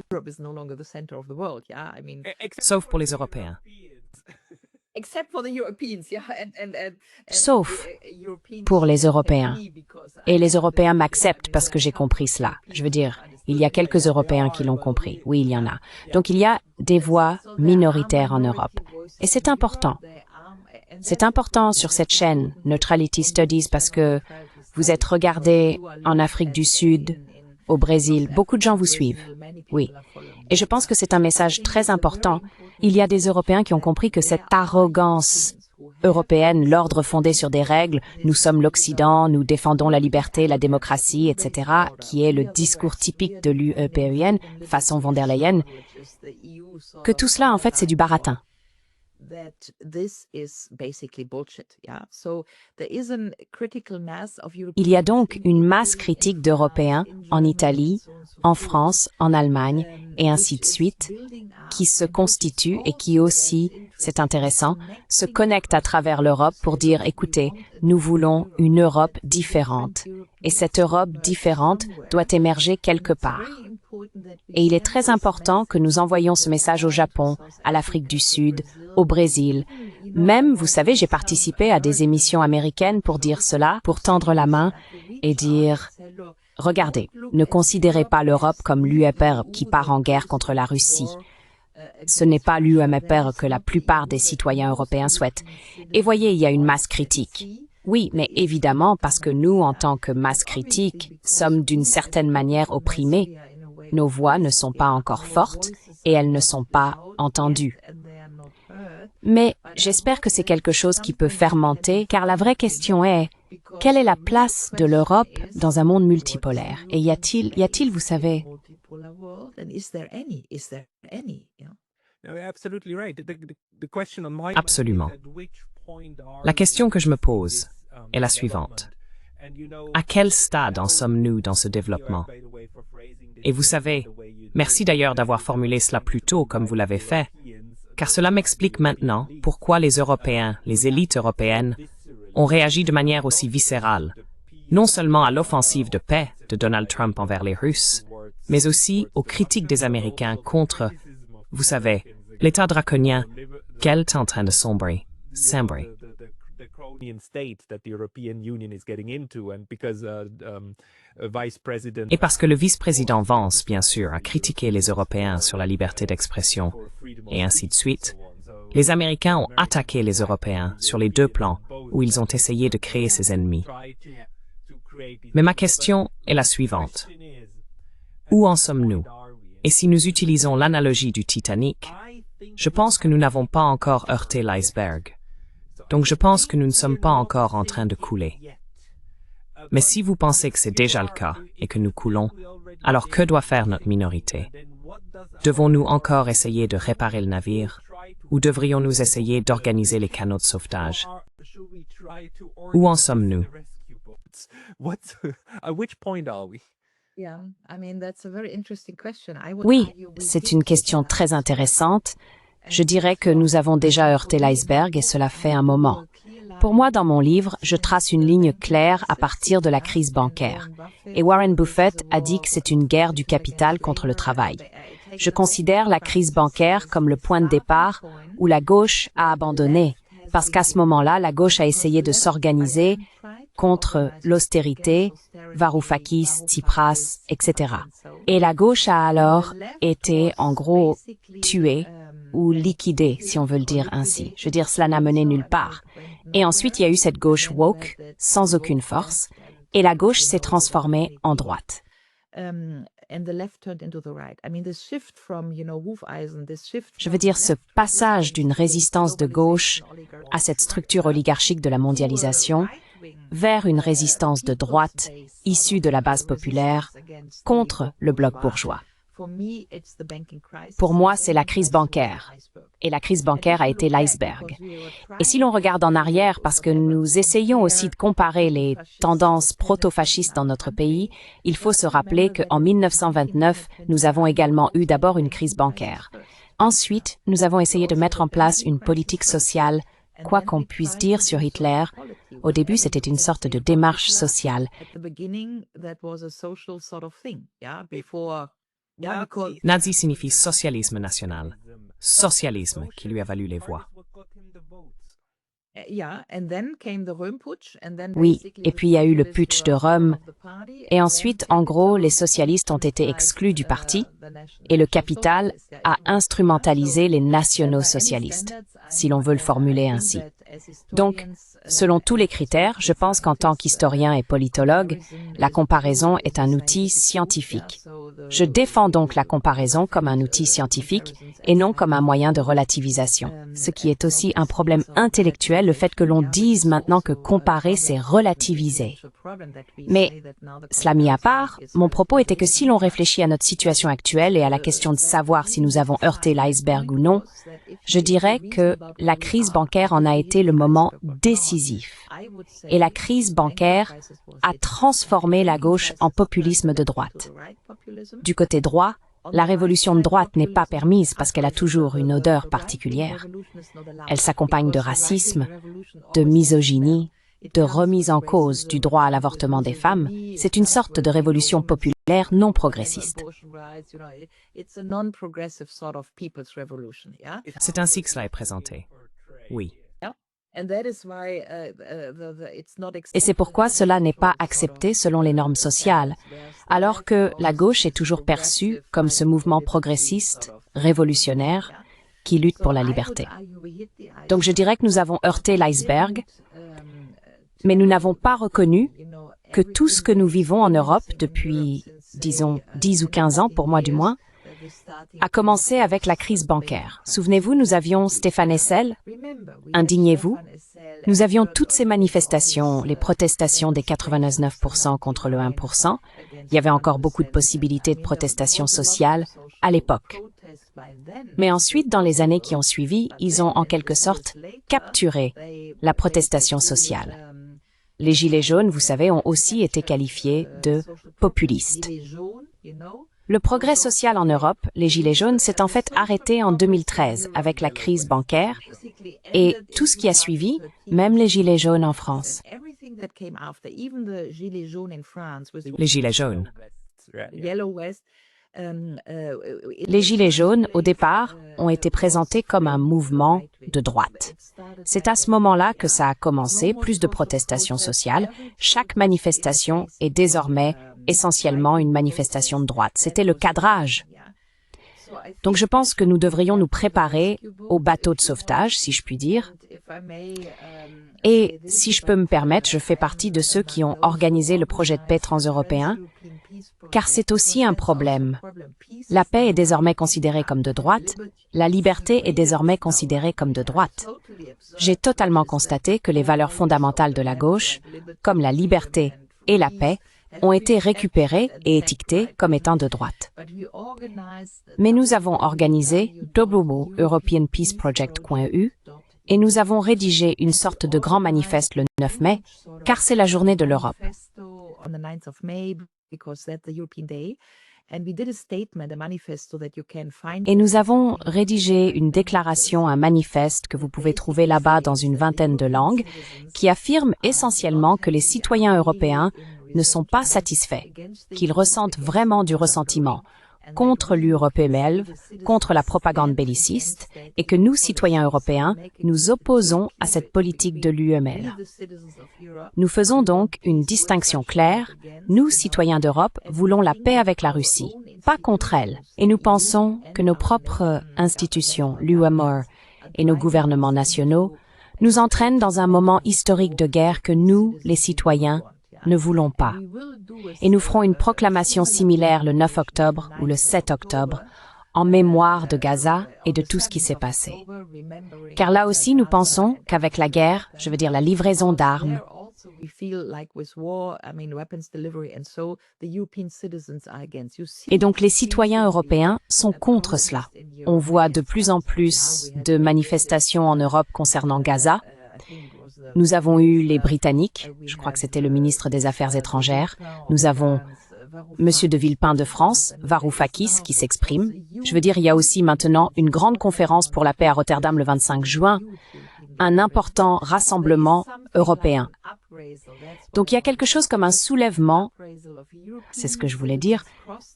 Sauf pour les Européens. sauf pour les Européens. Et les Européens m'acceptent parce que j'ai compris cela. Je veux dire, il y a quelques Européens qui l'ont compris. Oui, il y en a. Donc il y a des voix minoritaires en Europe. Et c'est important. C'est important sur cette chaîne, Neutrality Studies, parce que vous êtes regardés en Afrique du Sud, au Brésil. Beaucoup de gens vous suivent. Oui. Et je pense que c'est un message très important. Il y a des Européens qui ont compris que cette arrogance européenne, l'ordre fondé sur des règles, nous sommes l'Occident, nous défendons la liberté, la démocratie, etc., qui est le discours typique de l'Union européenne, façon von der Leyen, que tout cela, en fait, c'est du baratin. Il y a donc une masse critique d'Européens en Italie, en France, en Allemagne, et ainsi de suite, qui se constituent et qui aussi, c'est intéressant, se connectent à travers l'Europe pour dire, écoutez, nous voulons une Europe différente, et cette Europe différente doit émerger quelque part. Et il est très important que nous envoyions ce message au Japon, à l'Afrique du Sud, au Brésil. Même, vous savez, j'ai participé à des émissions américaines pour dire cela, pour tendre la main et dire « Regardez, ne considérez pas l'Europe comme l'UEPR qui part en guerre contre la Russie. Ce n'est pas l'UEPR que la plupart des citoyens européens souhaitent. Et voyez, il y a une masse critique. Oui, mais évidemment, parce que nous, en tant que masse critique, sommes d'une certaine manière opprimés. Nos voix ne sont pas encore fortes et elles ne sont pas entendues. Mais j'espère que c'est quelque chose qui peut fermenter, car la vraie question est, quelle est la place de l'Europe dans un monde multipolaire? Et y a-t-il, vous savez, Absolument. La question que je me pose est la suivante. À quel stade en sommes-nous dans ce développement? Et vous savez, merci d'ailleurs d'avoir formulé cela plus tôt comme vous l'avez fait, car cela m'explique maintenant pourquoi les Européens, les élites européennes, ont réagi de manière aussi viscérale, non seulement à l'offensive de paix de Donald Trump envers les Russes, mais aussi aux critiques des Américains contre, vous savez, l'État draconien qu'elle est en train de sombrer. Et parce que le vice-président Vance, bien sûr, a critiqué les Européens sur la liberté d'expression, et ainsi de suite, les Américains ont attaqué les Européens sur les deux plans où ils ont essayé de créer ces ennemis. Mais ma question est la suivante. Où en sommes-nous? Et si nous utilisons l'analogie du Titanic, je pense que nous n'avons pas encore heurté l'iceberg. Donc je pense que nous ne sommes pas encore en train de couler. Mais si vous pensez que c'est déjà le cas et que nous coulons, alors que doit faire notre minorité? Devons-nous encore essayer de réparer le navire? Ou devrions-nous essayer d'organiser les canaux de sauvetage? Où en sommes-nous? Oui, c'est une question très intéressante. Je dirais que nous avons déjà heurté l'iceberg et cela fait un moment. Pour moi, dans mon livre, je trace une ligne claire à partir de la crise bancaire. Et Warren Buffett a dit que c'est une guerre du capital contre le travail. Je considère la crise bancaire comme le point de départ où la gauche a abandonné, parce qu'à ce moment-là, la gauche a essayé de s'organiser contre l'austérité, Varoufakis, Tsipras, etc. Et la gauche a alors été, en gros, tuée ou liquidée, si on veut le dire ainsi. Je veux dire, cela n'a mené nulle part. Et ensuite, il y a eu cette gauche woke, sans aucune force, et la gauche s'est transformée en droite. Je veux dire, ce passage d'une résistance de gauche à cette structure oligarchique de la mondialisation vers une résistance de droite issue de la base populaire contre le bloc bourgeois. Pour moi, c'est la crise bancaire. Et la crise bancaire a été l'iceberg. Et si l'on regarde en arrière, parce que nous essayons aussi de comparer les tendances proto-fascistes dans notre pays, il faut se rappeler qu'en 1929, nous avons également eu d'abord une crise bancaire. Ensuite, nous avons essayé de mettre en place une politique sociale. Quoi qu'on puisse dire sur Hitler, au début, c'était une sorte de démarche sociale. Nazi signifie socialisme national. Socialisme qui lui a valu les voix. Oui, et puis il y a eu le putsch de Rome. Et ensuite, en gros, les socialistes ont été exclus du parti et le capital a instrumentalisé les nationaux-socialistes, si l'on veut le formuler ainsi. Donc, selon tous les critères, je pense qu'en tant qu'historien et politologue, la comparaison est un outil scientifique. Je défends donc la comparaison comme un outil scientifique et non comme un moyen de relativisation, ce qui est aussi un problème intellectuel, le fait que l'on dise maintenant que comparer, c'est relativiser. Mais, cela mis à part, mon propos était que si l'on réfléchit à notre situation actuelle et à la question de savoir si nous avons heurté l'iceberg ou non, je dirais que la crise bancaire en a été le moment décisif. Et la crise bancaire a transformé la gauche en populisme de droite. Du côté droit, la révolution de droite n'est pas permise parce qu'elle a toujours une odeur particulière. Elle s'accompagne de racisme, de misogynie, de remise en cause du droit à l'avortement des femmes. C'est une sorte de révolution populaire non progressiste. C'est ainsi que cela est présenté. Oui. Et c'est pourquoi cela n'est pas accepté selon les normes sociales, alors que la gauche est toujours perçue comme ce mouvement progressiste, révolutionnaire, qui lutte pour la liberté. Donc je dirais que nous avons heurté l'iceberg, mais nous n'avons pas reconnu que tout ce que nous vivons en Europe depuis, disons, 10 ou 15 ans, pour moi du moins, a commencé avec la crise bancaire. Souvenez-vous, nous avions Stéphane Hessel, indignez-vous. Nous avions toutes ces manifestations, les protestations des 99% contre le 1%. Il y avait encore beaucoup de possibilités de protestation sociale à l'époque. Mais ensuite, dans les années qui ont suivi, ils ont en quelque sorte capturé la protestation sociale. Les Gilets jaunes, vous savez, ont aussi été qualifiés de populistes. Le progrès social en Europe, les Gilets jaunes, s'est en fait arrêté en 2013 avec la crise bancaire et tout ce qui a suivi, même les Gilets jaunes en France. Les Gilets jaunes. Les Gilets jaunes, au départ, ont été présentés comme un mouvement de droite. C'est à ce moment-là que ça a commencé, plus de protestations sociales. Chaque manifestation est désormais essentiellement une manifestation de droite. C'était le cadrage. Donc je pense que nous devrions nous préparer au bateau de sauvetage, si je puis dire. Et si je peux me permettre, je fais partie de ceux qui ont organisé le projet de paix transeuropéen, car c'est aussi un problème. La paix est désormais considérée comme de droite, la liberté est désormais considérée comme de droite. J'ai totalement constaté que les valeurs fondamentales de la gauche, comme la liberté et la paix, ont été récupérées et étiquetées comme étant de droite. Mais nous avons organisé www.europeanpeaceproject.eu et nous avons rédigé une sorte de grand manifeste le 9 mai, car c'est la journée de l'Europe. Et nous avons rédigé une déclaration, un manifeste que vous pouvez trouver là-bas dans une vingtaine de langues, qui affirme essentiellement que les citoyens européens ne sont pas satisfaits, qu'ils ressentent vraiment du ressentiment contre l'UEML, contre la propagande belliciste, et que nous, citoyens européens, nous opposons à cette politique de l'UEML. Nous faisons donc une distinction claire. Nous, citoyens d'Europe, voulons la paix avec la Russie, pas contre elle, et nous pensons que nos propres institutions, l'UEMR, et nos gouvernements nationaux, nous entraînent dans un moment historique de guerre que nous, les citoyens, ne voulons pas. Et nous ferons une proclamation similaire le 9 octobre ou le 7 octobre, en mémoire de Gaza et de tout ce qui s'est passé. Car là aussi, nous pensons qu'avec la guerre, je veux dire la livraison d'armes, et donc les citoyens européens sont contre cela. On voit de plus en plus de manifestations en Europe concernant Gaza. Nous avons eu les Britanniques, je crois que c'était le ministre des Affaires étrangères. Nous avons Monsieur de Villepin de France, Varoufakis, qui s'exprime. Je veux dire, il y a aussi maintenant une grande conférence pour la paix à Rotterdam le 25 juin, un important rassemblement européen. Donc il y a quelque chose comme un soulèvement, c'est ce que je voulais dire,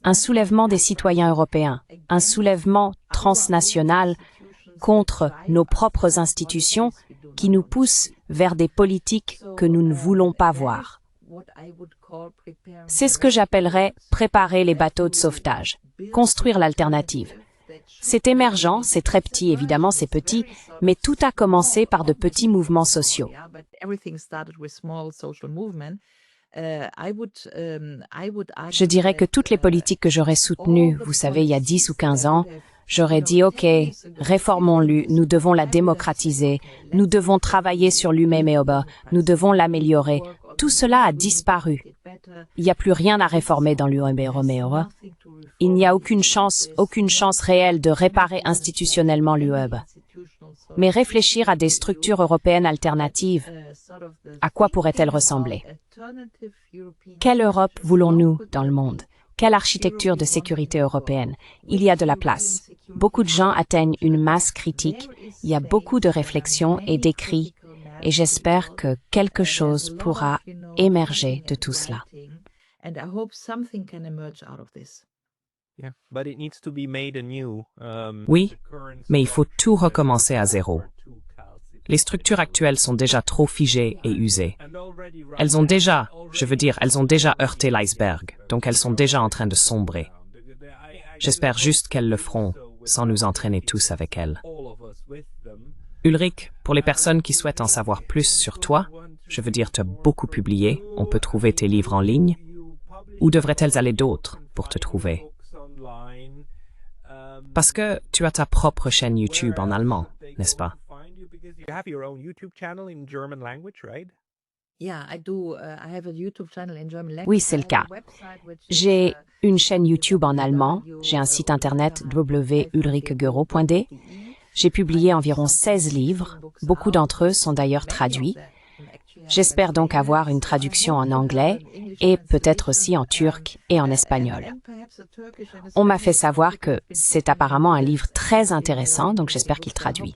un soulèvement des citoyens européens, un soulèvement transnational contre nos propres institutions qui nous poussent vers des politiques que nous ne voulons pas voir. C'est ce que j'appellerais préparer les bateaux de sauvetage, construire l'alternative. C'est émergent, c'est très petit, évidemment c'est petit, mais tout a commencé par de petits mouvements sociaux. Je dirais que toutes les politiques que j'aurais soutenues, vous savez, il y a 10 ou 15 ans, j'aurais dit, OK, réformons-le, nous devons la démocratiser, nous devons travailler sur l'UMEOBA, nous devons l'améliorer. Tout cela a disparu. Il n'y a plus rien à réformer dans l'UMEOBA. Il n'y a aucune chance réelle de réparer institutionnellement l'UMEOBA. Mais réfléchir à des structures européennes alternatives, à quoi pourraient-elles ressembler? Quelle Europe voulons-nous dans le monde? Quelle architecture de sécurité européenne? Il y a de la place. Beaucoup de gens atteignent une masse critique, il y a beaucoup de réflexions et d'écrits, et j'espère que quelque chose pourra émerger de tout cela. Oui, mais il faut tout recommencer à zéro. Les structures actuelles sont déjà trop figées et usées. Elles ont déjà heurté l'iceberg, donc elles sont déjà en train de sombrer. J'espère juste qu'elles le feront, sans nous entraîner tous avec elles. Ulrich, pour les personnes qui souhaitent en savoir plus sur toi, je veux dire, tu as beaucoup publié, on peut trouver tes livres en ligne. Où devraient-elles aller d'autres pour te trouver? Parce que tu as ta propre chaîne YouTube en allemand, n'est-ce pas? Oui, c'est le cas. J'ai une chaîne YouTube en allemand, j'ai un site internet www.ulrichegero.de. J'ai publié environ 16 livres, beaucoup d'entre eux sont d'ailleurs traduits. J'espère donc avoir une traduction en anglais et peut-être aussi en turc et en espagnol. On m'a fait savoir que c'est apparemment un livre très intéressant, donc j'espère qu'il traduit.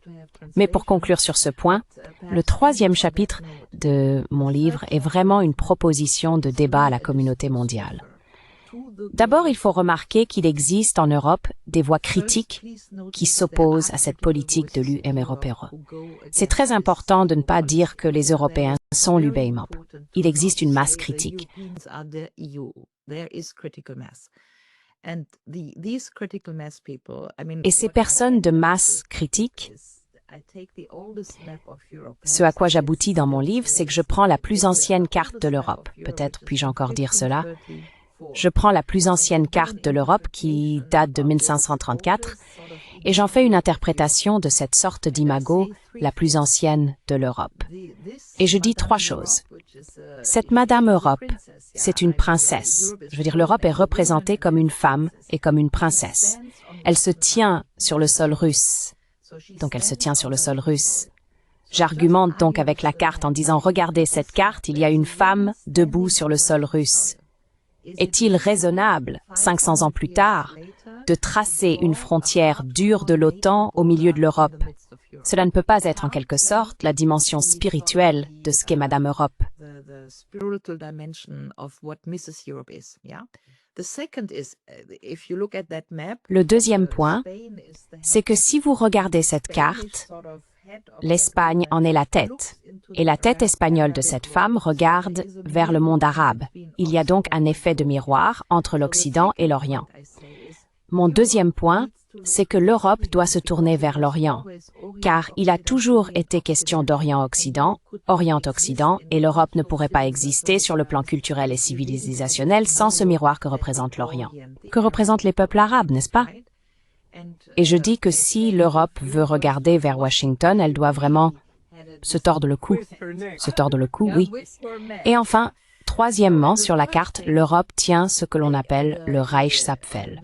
Mais pour conclure sur ce point, le 3e chapitre de mon livre est vraiment une proposition de débat à la communauté mondiale. D'abord, il faut remarquer qu'il existe en Europe des voix critiques qui s'opposent à cette politique de l'UMEOBA. C'est très important de ne pas dire que les Européens sont l'UMEOBA. Il existe une masse critique. Et ces personnes de masse critique, ce à quoi j'aboutis dans mon livre, c'est que je prends la plus ancienne carte de l'Europe. Peut-être puis-je encore dire cela. Je prends la plus ancienne carte de l'Europe qui date de 1534 et j'en fais une interprétation de cette sorte d'imago, la plus ancienne de l'Europe. Et je dis 3 choses. Cette Madame Europe, c'est une princesse. Je veux dire, l'Europe est représentée comme une femme et comme une princesse. Elle se tient sur le sol russe. Donc elle se tient sur le sol russe. J'argumente donc avec la carte en disant, regardez cette carte, il y a une femme debout sur le sol russe. Est-il raisonnable, 500 ans plus tard, de tracer une frontière dure de l'OTAN au milieu de l'Europe? Cela ne peut pas être en quelque sorte la dimension spirituelle de ce qu'est Madame Europe. Le deuxième point, c'est que si vous regardez cette carte, l'Espagne en est la tête, et la tête espagnole de cette femme regarde vers le monde arabe. Il y a donc un effet de miroir entre l'Occident et l'Orient. Mon deuxième point, c'est que l'Europe doit se tourner vers l'Orient, car il a toujours été question d'Orient-Occident, Orient-Occident, et l'Europe ne pourrait pas exister sur le plan culturel et civilisationnel sans ce miroir que représente l'Orient, que représentent les peuples arabes, n'est-ce pas? Et je dis que si l'Europe veut regarder vers Washington, elle doit vraiment se tordre le cou. Se tordre le cou, oui. Et enfin, troisièmement, sur la carte, l'Europe tient ce que l'on appelle le Reichsapfel.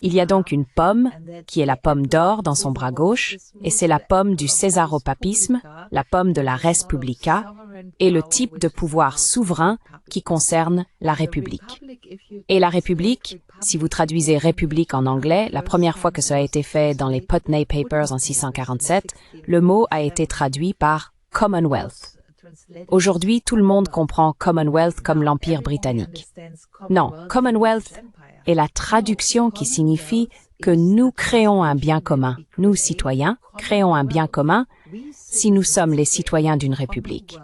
Il y a donc une pomme, qui est la pomme d'or dans son bras gauche, et c'est la pomme du césaropapisme, la pomme de la Respublica, et le type de pouvoir souverain qui concerne la République. Et la République, si vous traduisez République en anglais, la première fois que ça a été fait dans les Putney Papers en 647, le mot a été traduit par Commonwealth. Aujourd'hui, tout le monde comprend Commonwealth comme l'Empire britannique. Non, Commonwealth est la traduction qui signifie que nous créons un bien commun. Nous, citoyens, créons un bien commun si nous sommes les citoyens d'une république.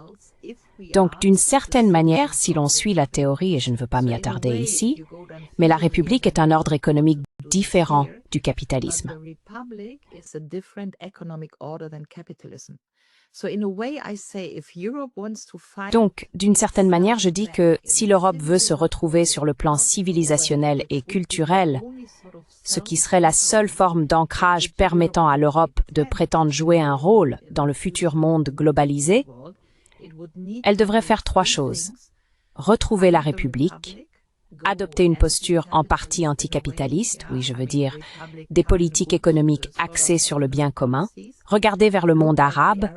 Donc, d'une certaine manière, si l'on suit la théorie, et je ne veux pas m'y attarder ici, mais la République est un ordre économique différent du capitalisme. Donc, d'une certaine manière, je dis que si l'Europe veut se retrouver sur le plan civilisationnel et culturel, ce qui serait la seule forme d'ancrage permettant à l'Europe de prétendre jouer un rôle dans le futur monde globalisé, elle devrait faire trois choses. Retrouver la République, adopter une posture en partie anticapitaliste, oui, je veux dire, des politiques économiques axées sur le bien commun, regarder vers le monde arabe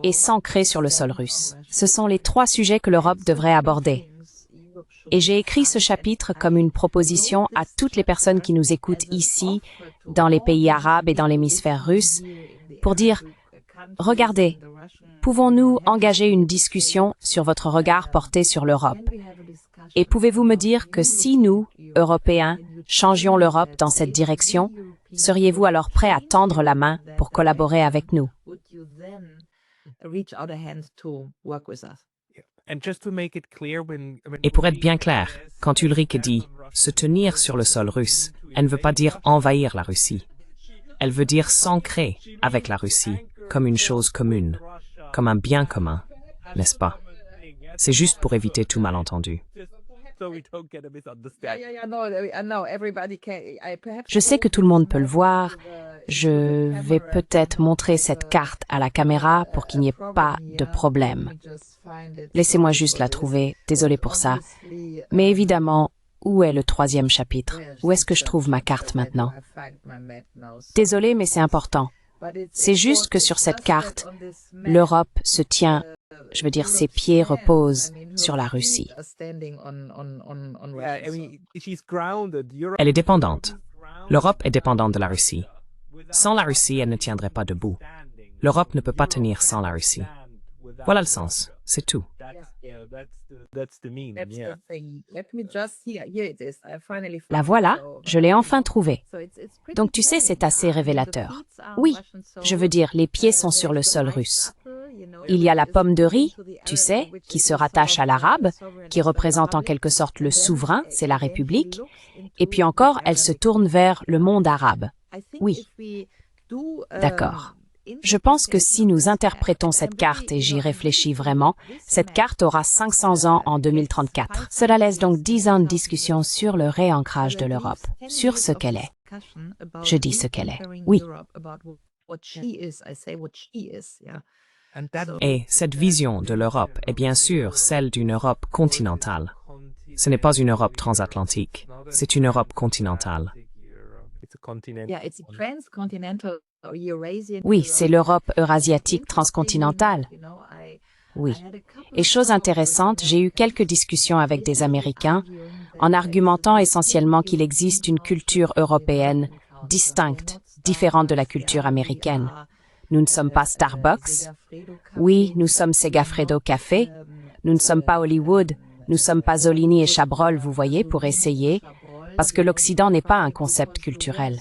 et s'ancrer sur le sol russe. Ce sont les trois sujets que l'Europe devrait aborder. Et j'ai écrit ce chapitre comme une proposition à toutes les personnes qui nous écoutent ici, dans les pays arabes et dans l'hémisphère russe, pour dire, regardez, pouvons-nous engager une discussion sur votre regard porté sur l'Europe? Et pouvez-vous me dire que si nous, Européens, changions l'Europe dans cette direction, seriez-vous alors prêts à tendre la main pour collaborer avec nous? Et pour être bien clair, quand Ulrike dit « se tenir sur le sol russe », elle ne veut pas dire envahir la Russie. Elle veut dire s'ancrer avec la Russie comme une chose commune, comme un bien commun, n'est-ce pas? C'est juste pour éviter tout malentendu. Je sais que tout le monde peut le voir. Je vais peut-être montrer cette carte à la caméra pour qu'il n'y ait pas de problème. Laissez-moi juste la trouver, désolé pour ça. Mais évidemment, où est le troisième chapitre? Où est-ce que je trouve ma carte maintenant? Désolé, mais c'est important. C'est juste que sur cette carte, l'Europe se tient, je veux dire, ses pieds reposent sur la Russie. Elle est dépendante. L'Europe est dépendante de la Russie. Sans la Russie, elle ne tiendrait pas debout. L'Europe ne peut pas tenir sans la Russie. Voilà le sens, c'est tout. La voilà, je l'ai enfin trouvée. Donc tu sais, c'est assez révélateur. Oui, je veux dire, les pieds sont sur le sol russe. Il y a la pomme de riz, tu sais, qui se rattache à l'arabe, qui représente en quelque sorte le souverain, c'est la République, et puis encore, elle se tourne vers le monde arabe. Oui. D'accord. Je pense que si nous interprétons cette carte, et j'y réfléchis vraiment, cette carte aura 500 ans en 2034. Cela laisse donc 10 ans de discussion sur le réancrage de l'Europe, sur ce qu'elle est. Je dis ce qu'elle est. Oui. Et cette vision de l'Europe est bien sûr celle d'une Europe continentale. Ce n'est pas une Europe transatlantique, c'est une Europe continentale. Oui, c'est l'Europe eurasiatique transcontinentale. Oui. Et chose intéressante, j'ai eu quelques discussions avec des Américains en argumentant essentiellement qu'il existe une culture européenne distincte, différente de la culture américaine. Nous ne sommes pas Starbucks. Oui, nous sommes Segafredo Café. Nous ne sommes pas Hollywood. Nous ne sommes pas Zolini et Chabrol, vous voyez, pour essayer, parce que l'Occident n'est pas un concept culturel.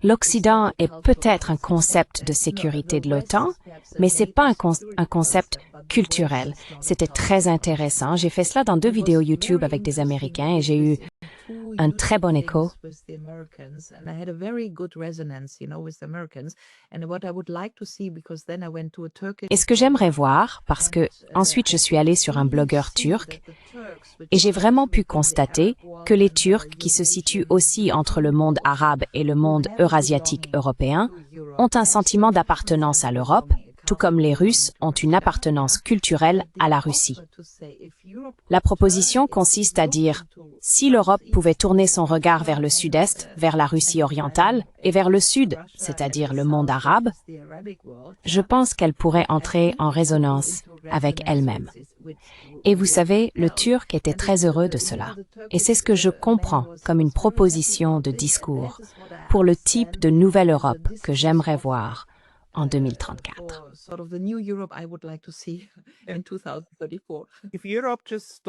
L'Occident est peut-être un concept de sécurité de l'OTAN, mais c'est pas un concept culturel. C'était très intéressant. J'ai fait cela dans 2 vidéos YouTube avec des Américains et j'ai eu un très bon écho. Et ce que j'aimerais voir, parce que ensuite je suis allée sur un blogueur turc, et j'ai vraiment pu constater que les Turcs, qui se situent aussi entre le monde arabe et le monde eurasiatique européen, ont un sentiment d'appartenance à l'Europe, tout comme les Russes ont une appartenance culturelle à la Russie. La proposition consiste à dire, si l'Europe pouvait tourner son regard vers le sud-est, vers la Russie orientale, et vers le sud, c'est-à-dire le monde arabe, je pense qu'elle pourrait entrer en résonance avec elle-même. Et vous savez, le Turc était très heureux de cela. Et c'est ce que je comprends comme une proposition de discours pour le type de nouvelle Europe que j'aimerais voir en 2034.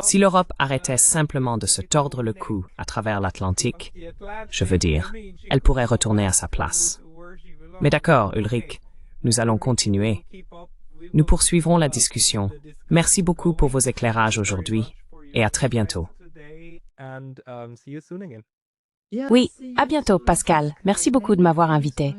Si l'Europe arrêtait simplement de se tordre le cou à travers l'Atlantique, je veux dire, elle pourrait retourner à sa place. Mais d'accord, Ulrich, nous allons continuer. Nous poursuivrons la discussion. Merci beaucoup pour vos éclairages aujourd'hui et à très bientôt. Oui, à bientôt, Pascal. Merci beaucoup de m'avoir invité.